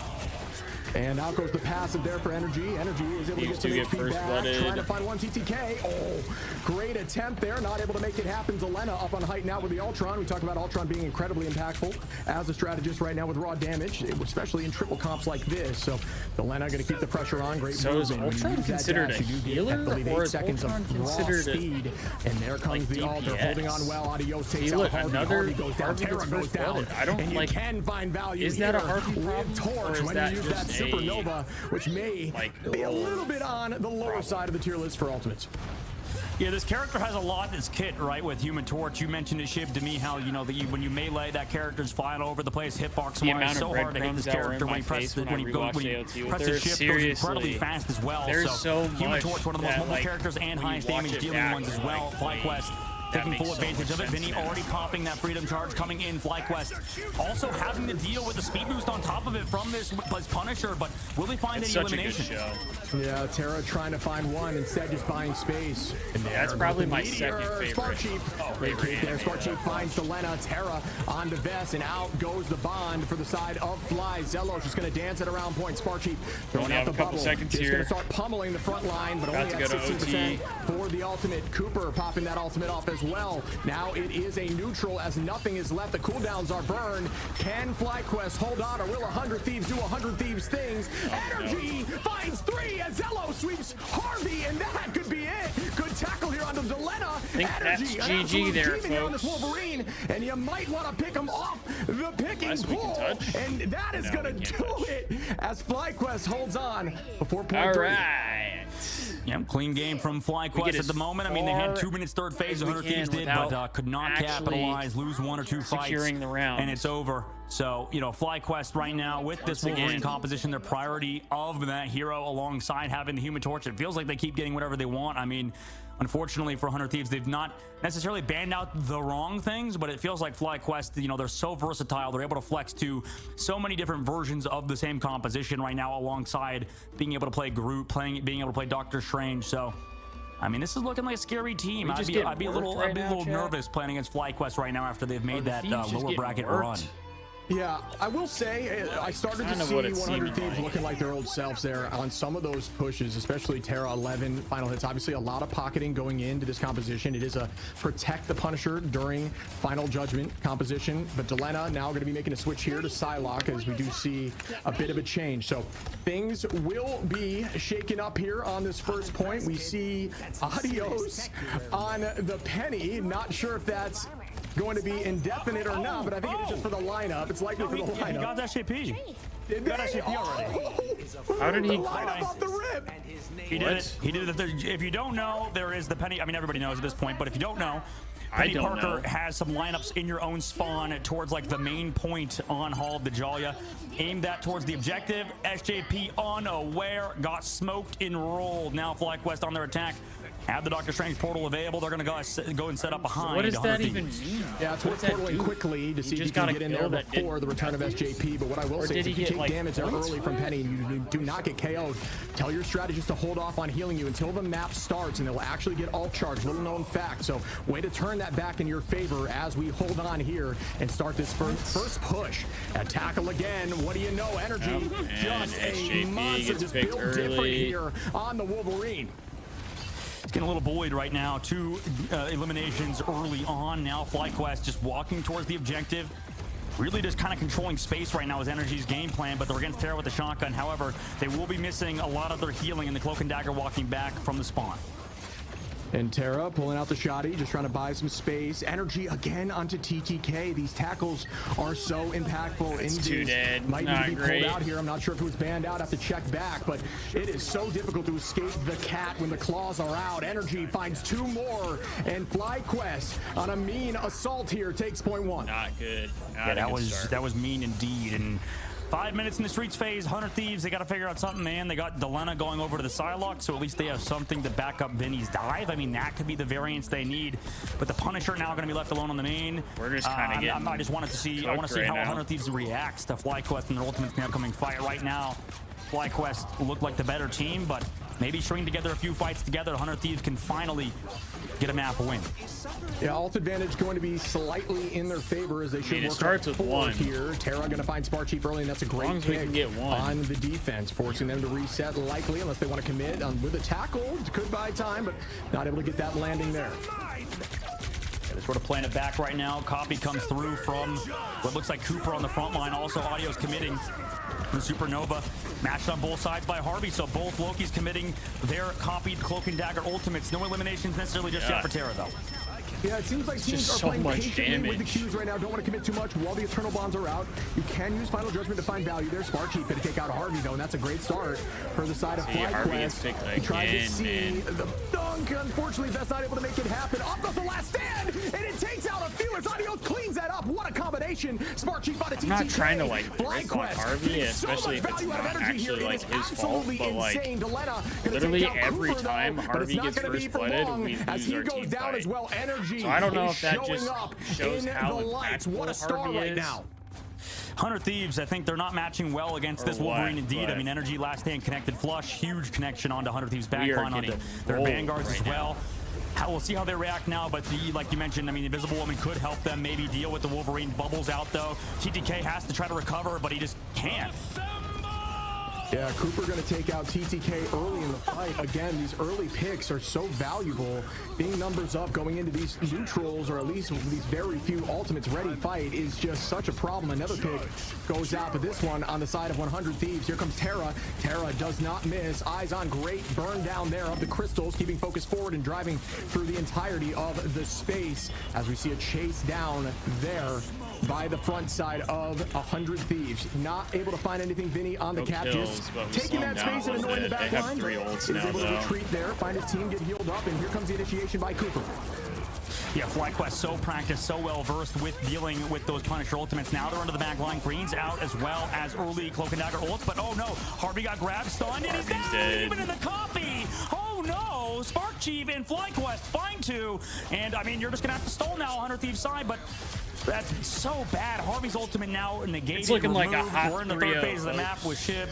And out goes the passive there for Energy. Energy is able to get some HP back, trying to find one TTK. Oh, great attempt there. Not able to make it happen. Zelena up on height now with the Ultron. We talked about Ultron being incredibly impactful as a strategist right now with raw damage, especially in triple comps like this. So Zelena going to keep the pressure on. Great so is Ultron considered a healer, or is Ultron considered speed? And there comes the ult. They're holding on well. Adios takes out Harvey. Harvey goes down. Terra goes down. I don't and like. You can find value. Is that a Harvey problem, Torch when you use that Supernova, which may be a little bit on the lower side of the tier list for Ultimates. Yeah, this character has a lot in his kit, right? With Human Torch, you mentioned it, Shiv, to me, how, you know, when you melee, that character's flying all over the place, hitbox-wise, so hard to hit this character when he presses the shift, goes incredibly fast as well. So Human Torch, one of the most mobile characters and highest damage dealing ones as well. FlyQuest taking full advantage of it. Vinny already popping that freedom charge coming in. FlyQuest also having to deal with the speed boost on top of it from this Punisher, but will they find any elimination? Yeah, Terra trying to find one, instead just buying space. And that's probably my second favorite. Spark Chief. Spark Chief finds Zelena. Terra on to Vest, and out goes the Bond for the side of Fly. Zelos just going to dance at a round point. Spark Chief throwing out the bubble. Just going to start pummeling the front line, but only at 16% for the ultimate. Cooper popping that ultimate off as well. Now it is a neutral as nothing is left. The cooldowns are burned. Can FlyQuest hold on, or will 100 Thieves do 100 Thieves things? Energy finds three as Zello sweeps Harvey, and that could be it. Good tackle here onto Zelena. I think that's GG there, folks. On this Wolverine, and you might want to pick him off the picking pool, and that is going to do it as FlyQuest holds on before point 3. All right. Yep, clean game from FlyQuest at the moment. I mean, they had 2 minutes third phase, 100 Thieves did, but could not capitalize, lose 1 or 2 fights, securing the round, and it's over. So, you know, FlyQuest right now with this Wolverine composition, their priority of that hero alongside having the Human Torch, it feels like they keep getting whatever they want. I mean, unfortunately for 100 Thieves, they've not necessarily banned out the wrong things, but it feels like FlyQuest, you know, they're so versatile. They're able to flex to so many different versions of the same composition right now, alongside being able to play Groot, being able to play Doctor Strange. So, I mean, this is looking like a scary team. I'd be a little nervous playing against FlyQuest right now after they've made that lower bracket run. Yeah, I will say I started to see 100 Thieves looking like their old selves there on some of those pushes, especially Terra 11 final hits. Obviously, a lot of pocketing going into this composition. It is a protect the Punisher during final judgment composition, but Delena now going to be making a switch here to Psylocke as we do see a bit of a change. So things will be shaken up here on this first point. We see Adios on the Penny. Not sure if that's going to be indefinite or not, but I think it is just for the lineup. It's likely for the lineup. He got SJP. He got SJP already. How did he? Off the rip. He did it. He did it. If you don't know, there is the Penny. I mean, everybody knows at this point, but if you don't know, Penny Parker has some lineups in your own spawn towards like the main point on Hall of the Jalia. Aim that towards the objective. SJP unaware, got smoked and rolled. Now FlyQuest on their attack. have the Doctor Strange portal available. They're going to go and set up behind. What does that even mean? Yeah, it's worth portaling quickly to see if you can get in there before the return of SJP. But what I will say is if you take damage there early from Penny, you do not get KO'd. Tell your strategist to hold off on healing you until the map starts, and they'll actually get ult charge. Little known fact. So way to turn that back in your favor as we hold on here and start this first push. Tackle again. What do you know? Energy just a monster, just built different here on the Wolverine. He's getting a little bullied right now. 2 eliminations early on. Now FlyQuest just walking towards the objective. Really just kind of controlling space right now is Energy's game plan, but they're against Terra with the shotgun. However, they will be missing a lot of their healing in the Cloak and Dagger walking back from the spawn. And Terra pulling out the shotty, just trying to buy some space. Energy again onto TTK. These tackles are so impactful. Indeed. Might need to be pulled out here. I'm not sure if it was banned out. I have to check back, but it is so difficult to escape the cat when the claws are out. Energy finds 2 more, and FlyQuest on a mean assault here takes point 1. Not good. Yeah, that was mean indeed. And 5 minutes in the streets phase. 100 Thieves, they got to figure out something, man. They got Delena going over to the Psylocke, so at least they have something to back up Vinny's dive. I mean, that could be the variance they need. But the Punisher now going to be left alone on the main. We're just kind of getting I just wanted to see. I want to see how 100 Thieves reacts to FlyQuest and their ultimate in the upcoming fight. Right now, FlyQuest looked like the better team, but maybe string together a few fights together, 100 Thieves can finally get a map win. Yeah, ult advantage going to be slightly in their favor as they should work starts with 1 here. Terra going to find Spark Chief early, and that's a great pick on the defense, forcing them to reset likely unless they want to commit with a tackle. Could buy time, but not able to get that landing there. They're sort of playing it back right now. Copy comes through from what looks like Cooper on the front line. Also, Audio's committing. The Supernova matched on both sides by Harvey, so both Loki's committing their copied Cloak and Dagger ultimates. No eliminations necessarily just yet for Terra, though. Yeah, it seems like teams are playing patiently with the Qs right now. Don't want to commit too much while the Eternal Bonds are out. You can use Final Judgment to find value there. Spark Chief going to take out Harvey, though, and that's a great start for the side of FlyQuest. He tried to see the dunk. Unfortunately, that's not able to make it happen. Up goes the last stand, and it takes out a few as Audio cleans that up. What a combination. Spark Chief on a TTK. I'm not trying to, like, rip on Harvey, especially if it's not actually, like, his fault, but, like, literally every time Harvey gets first blooded, we lose our team fight. So I don't know if that just shows how impactful Harvey is. Now. 100 Thieves, I think they're not matching well against this Wolverine indeed. I mean, Energy last stand connected flush, huge connection onto 100 Thieves backline onto their Vanguards as well. We'll see how they react now, but like you mentioned, I mean, the Invisible Woman could help them maybe deal with the Wolverine bubbles out, though. TTK has to try to recover, but he just can't. Yeah, Cooper going to take out TTK early in the fight. Again, these early picks are so valuable. Being numbers up going into these neutrals, or at least these very few ultimates ready fight, is just such a problem. Another pick goes out, but this one on the side of 100 Thieves. Here comes Terra. Terra does not miss. Eyes on great burn down there of the crystals, keeping focus forward and driving through the entirety of the space as we see a chase down there by the front side of 100 Thieves. Not able to find anything. Vinny on the cat, just taking that space and annoying the back line. Is able to retreat there, find his team, get healed up, and here comes the initiation by Cooper. Yeah, FlyQuest so practiced, so well versed with dealing with those Punisher ultimates. Now they're under the back line. Green's out as well as early Cloak and Dagger ults, but oh no, Harvey got grabbed, stunned, and he's down even in the copy. Oh no, Spark Chief and FlyQuest find 2, and I mean, you're just gonna have to stall now 100 Thieves side, but that's so bad. Harvey's ultimate now negated. It's looking like a hot We're in the third phase of the map with Shib.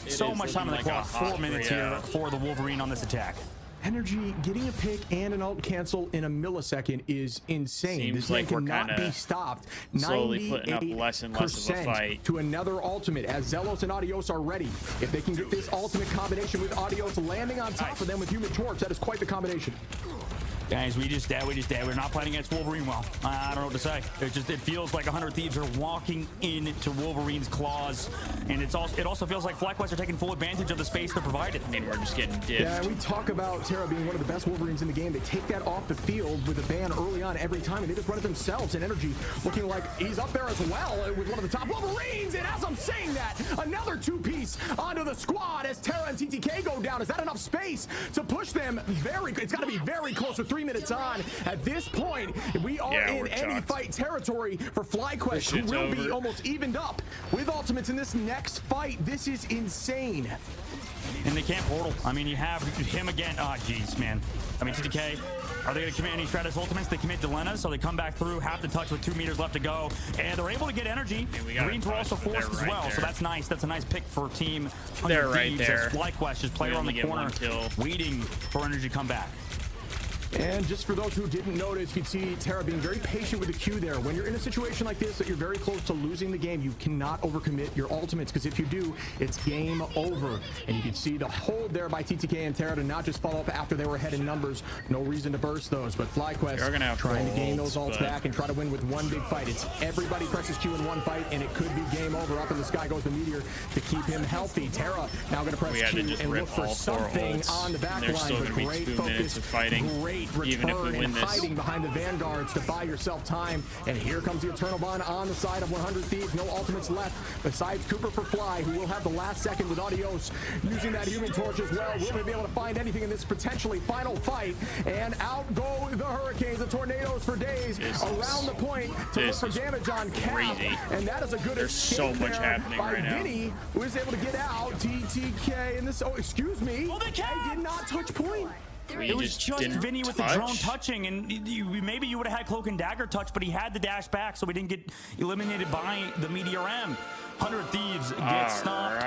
So much time on the clock. 4 minutes here for the Wolverine on this attack. Energy getting a pick and an ult cancel in a millisecond is insane. Seems this like man cannot be stopped. Slowly putting up less and less of a fight to another ultimate as Zelos and Adios are ready. If they can get this ultimate combination with Adios landing on top of them with Human Torch, that is quite the combination. Guys, we just dead. We're not playing against Wolverine well. I don't know what to say. It feels like 100 Thieves are walking into Wolverine's claws, and it also feels like FlyQuest are taking full advantage of the space they're provided. I mean, we're just getting dipped. Yeah, we talk about Terra being one of the best Wolverines in the game. They take that off the field with a ban early on every time, and they just run it themselves. And Energy looking like he's up there as well with one of the top Wolverines. And as I'm saying that, another 2-piece onto the squad as Terra and TTK go down. Is that enough space to push them? It's got to be very close with 3 minutes on. At this point, we are in any fight territory for FlyQuest, who will be almost evened up with ultimates in this next fight. This is insane. in the camp portal. I mean, you have him again. Oh, jeez, man. I mean, TTK, are they going to commit any Stratus ultimates? They commit Delena, so they come back through, half the touch with 2 meters left to go, and they're able to get energy. Greens were also forced as well, so that's nice. That's a nice pick for team. They're right there. FlyQuest just player on the corner, waiting for energy to come back. And just for those who didn't notice, you can see Terra being very patient with the Q there. When you're in a situation like this, that you're very close to losing the game, you cannot overcommit your ultimates, because if you do, it's game over. And you can see the hold there by TTK and Terra to not just follow up after they were ahead in numbers. No reason to burst those, but FlyQuest trying to gain those ults back and try to win with one big fight. It's everybody presses Q in one fight, and it could be game over. Up in the sky goes the Meteor to keep him healthy. Terra now going to press Q and look for something on the back line, but great focus, great even if we win this. Hiding behind the Vanguards to buy yourself time. And here comes the Eternal Bond on the side of 100 Thieves. No ultimates left besides Cooper for Fly, who will have the last second with Adios using that Human Torch as well. Will we be able to find anything in this potentially final fight? And out go the Hurricanes, the Tornadoes for days around the point to look for damage on Cap. And that is a good escape so much happening by right now. Vinny, who is able to get out. TTK in this. Oh, excuse me. Oh, they did not touch point. It was just Vinny with the drone touching, and maybe you would have had Cloak and Dagger touch, but he had the dash back, so we didn't get eliminated by the Meteor M. 100 Thieves get stopped.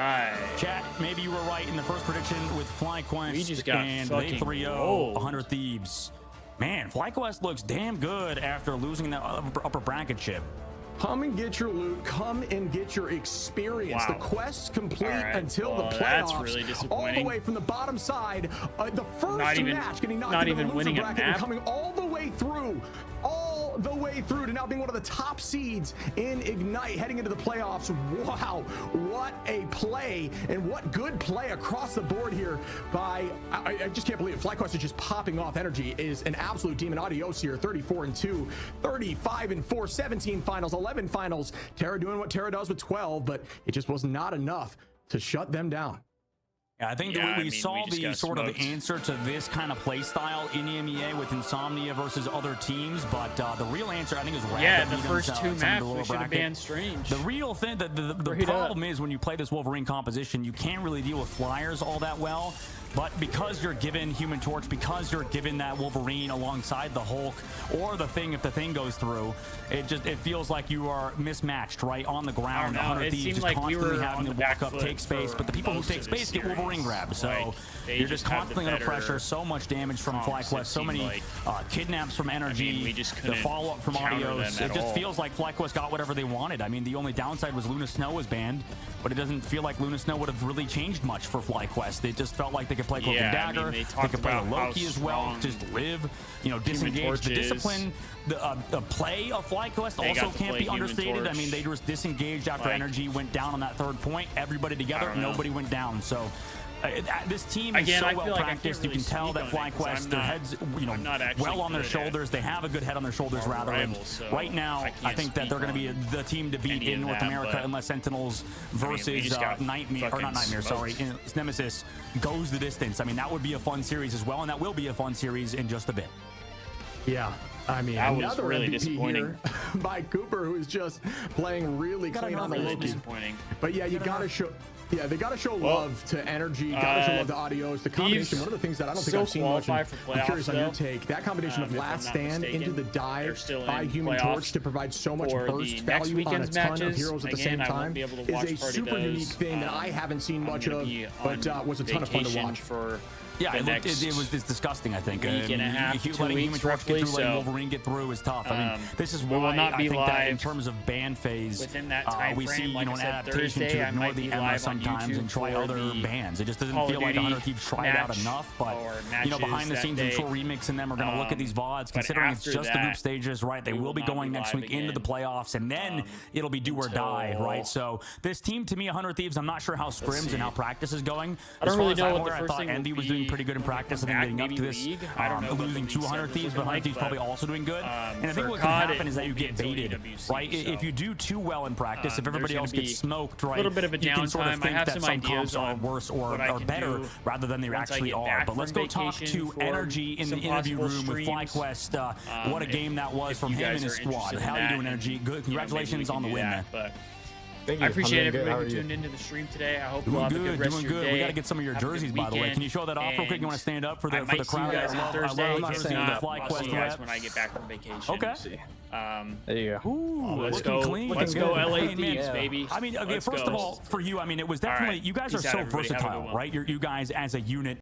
Chat, maybe you were right in the first prediction with FlyQuest, we just got and they 3-0 100 Thieves. Man, FlyQuest looks damn good after losing that upper bracket chip. Come and get your loot. Come and get your experience. The quest's complete until the playoffs. That's really disappointing. All the way from the bottom side, the first match getting knocked into the loser bracket and coming all the way through. All the way through to now being one of the top seeds in Ignite heading into the playoffs. Wow, what a play, and what good play across the board here by, I just can't believe it. FlyQuest is just popping off. Energy is an absolute demon. Adios here, 34-2, 35-4, 17 finals, 11 finals. Terra doing what Terra does with 12, but it just was not enough to shut them down. Yeah, I think we saw the sort of answer to this kind of play style in EMEA with Insomnia versus other teams, but the real answer, I think, is the first two maps we should have banned Strange. The real thing, the problem is when you play this Wolverine composition, you can't really deal with flyers all that well. But because you're given Human Torch, because you're given that Wolverine alongside the Hulk or the Thing, if the Thing goes through, it feels like you are mismatched right on the ground. 100 Thieves just constantly having to walk up, take space, but the people who take space get Wolverine grabs. So you're just constantly under pressure. So much damage from FlyQuest, so many kidnaps from Energy, the follow-up from Adios. It just feels like FlyQuest got whatever they wanted. I mean, the only downside was Luna Snow was banned, but it doesn't feel like Luna Snow would have really changed much for FlyQuest. It just felt like they could play Cloak and Dagger, they could play Loki as well, just live, disengage. The discipline, the play of FlyQuest also can't be understated. I mean, they just disengaged after Energy went down on that third point. Everybody together, nobody went down. So this team is so well practiced. You can tell that FlyQuest, their heads, well on their shoulders. They have a good head on their shoulders, rather. And right now, I think that they're going to be the team to beat in North America unless Sentinels versus Nemesis goes the distance. I mean, that would be a fun series as well, and that will be a fun series in just a bit. Yeah. I mean, that was really disappointing by Cooper, who is just playing really clean on the Loki. But yeah, you got to show. Yeah, they got to show love to Energy, got to show love to Adios. The combination, one of the things that I don't think I've seen much, and I'm curious on your take, that combination of Last Stand into the dive by Human Torch to provide so much burst value on a ton of heroes at the same time is a super unique thing that I haven't seen much of, but was a ton of fun to watch. Yeah, it's disgusting, I think. Week and a half, 2 letting weeks Human Torch get through, letting so Wolverine get through is tough. I mean, this is why I think that in terms of ban phase, within that time we see like an adaptation to ignore the Emma sometimes and try other bans. It just doesn't feel like 100 Thieves tried out enough, but behind the scenes, I'm sure Remix and them are going to look at these VODs, considering it's just the group stages, right? They will be going next week into the playoffs, and then it'll be do or die, right? So this team, to me, 100 Thieves, I'm not sure how scrims and how practice is going. I don't really know what the I first thought thing Envy was doing pretty good in practice. Leading up to this, losing 200 Thieves, but 100 Thieves probably also doing good. And I think what can happen is that you get baited, right? If you do too well in practice, if everybody else gets smoked, right, you can sort of think that some comps are worse or better rather than they actually are. But let's go talk to Energy in the interview room with FlyQuest. What a game that was from him and his squad. How are you doing, Energy? Good. Congratulations on the win, man. Thank you. I appreciate I'm doing good. everybody who tuned into the stream today. I hope you Doing all have a good, good rest doing of your good. day. We got to get some of your jerseys, by the way. Can you show that off real quick? You want to stand up for the crowd? I might see you guys on Thursday. I'm not If not, I'll see you guys when I get back from vacation. Okay. There you go. Ooh, let's go. clean. Let's go, LA Thieves, Yeah. baby. I mean, okay, Let's first go. of all, for you, I mean, it was definitely, right. you guys are Peace out, so everybody. Have a good versatile, one. right? You guys as a unit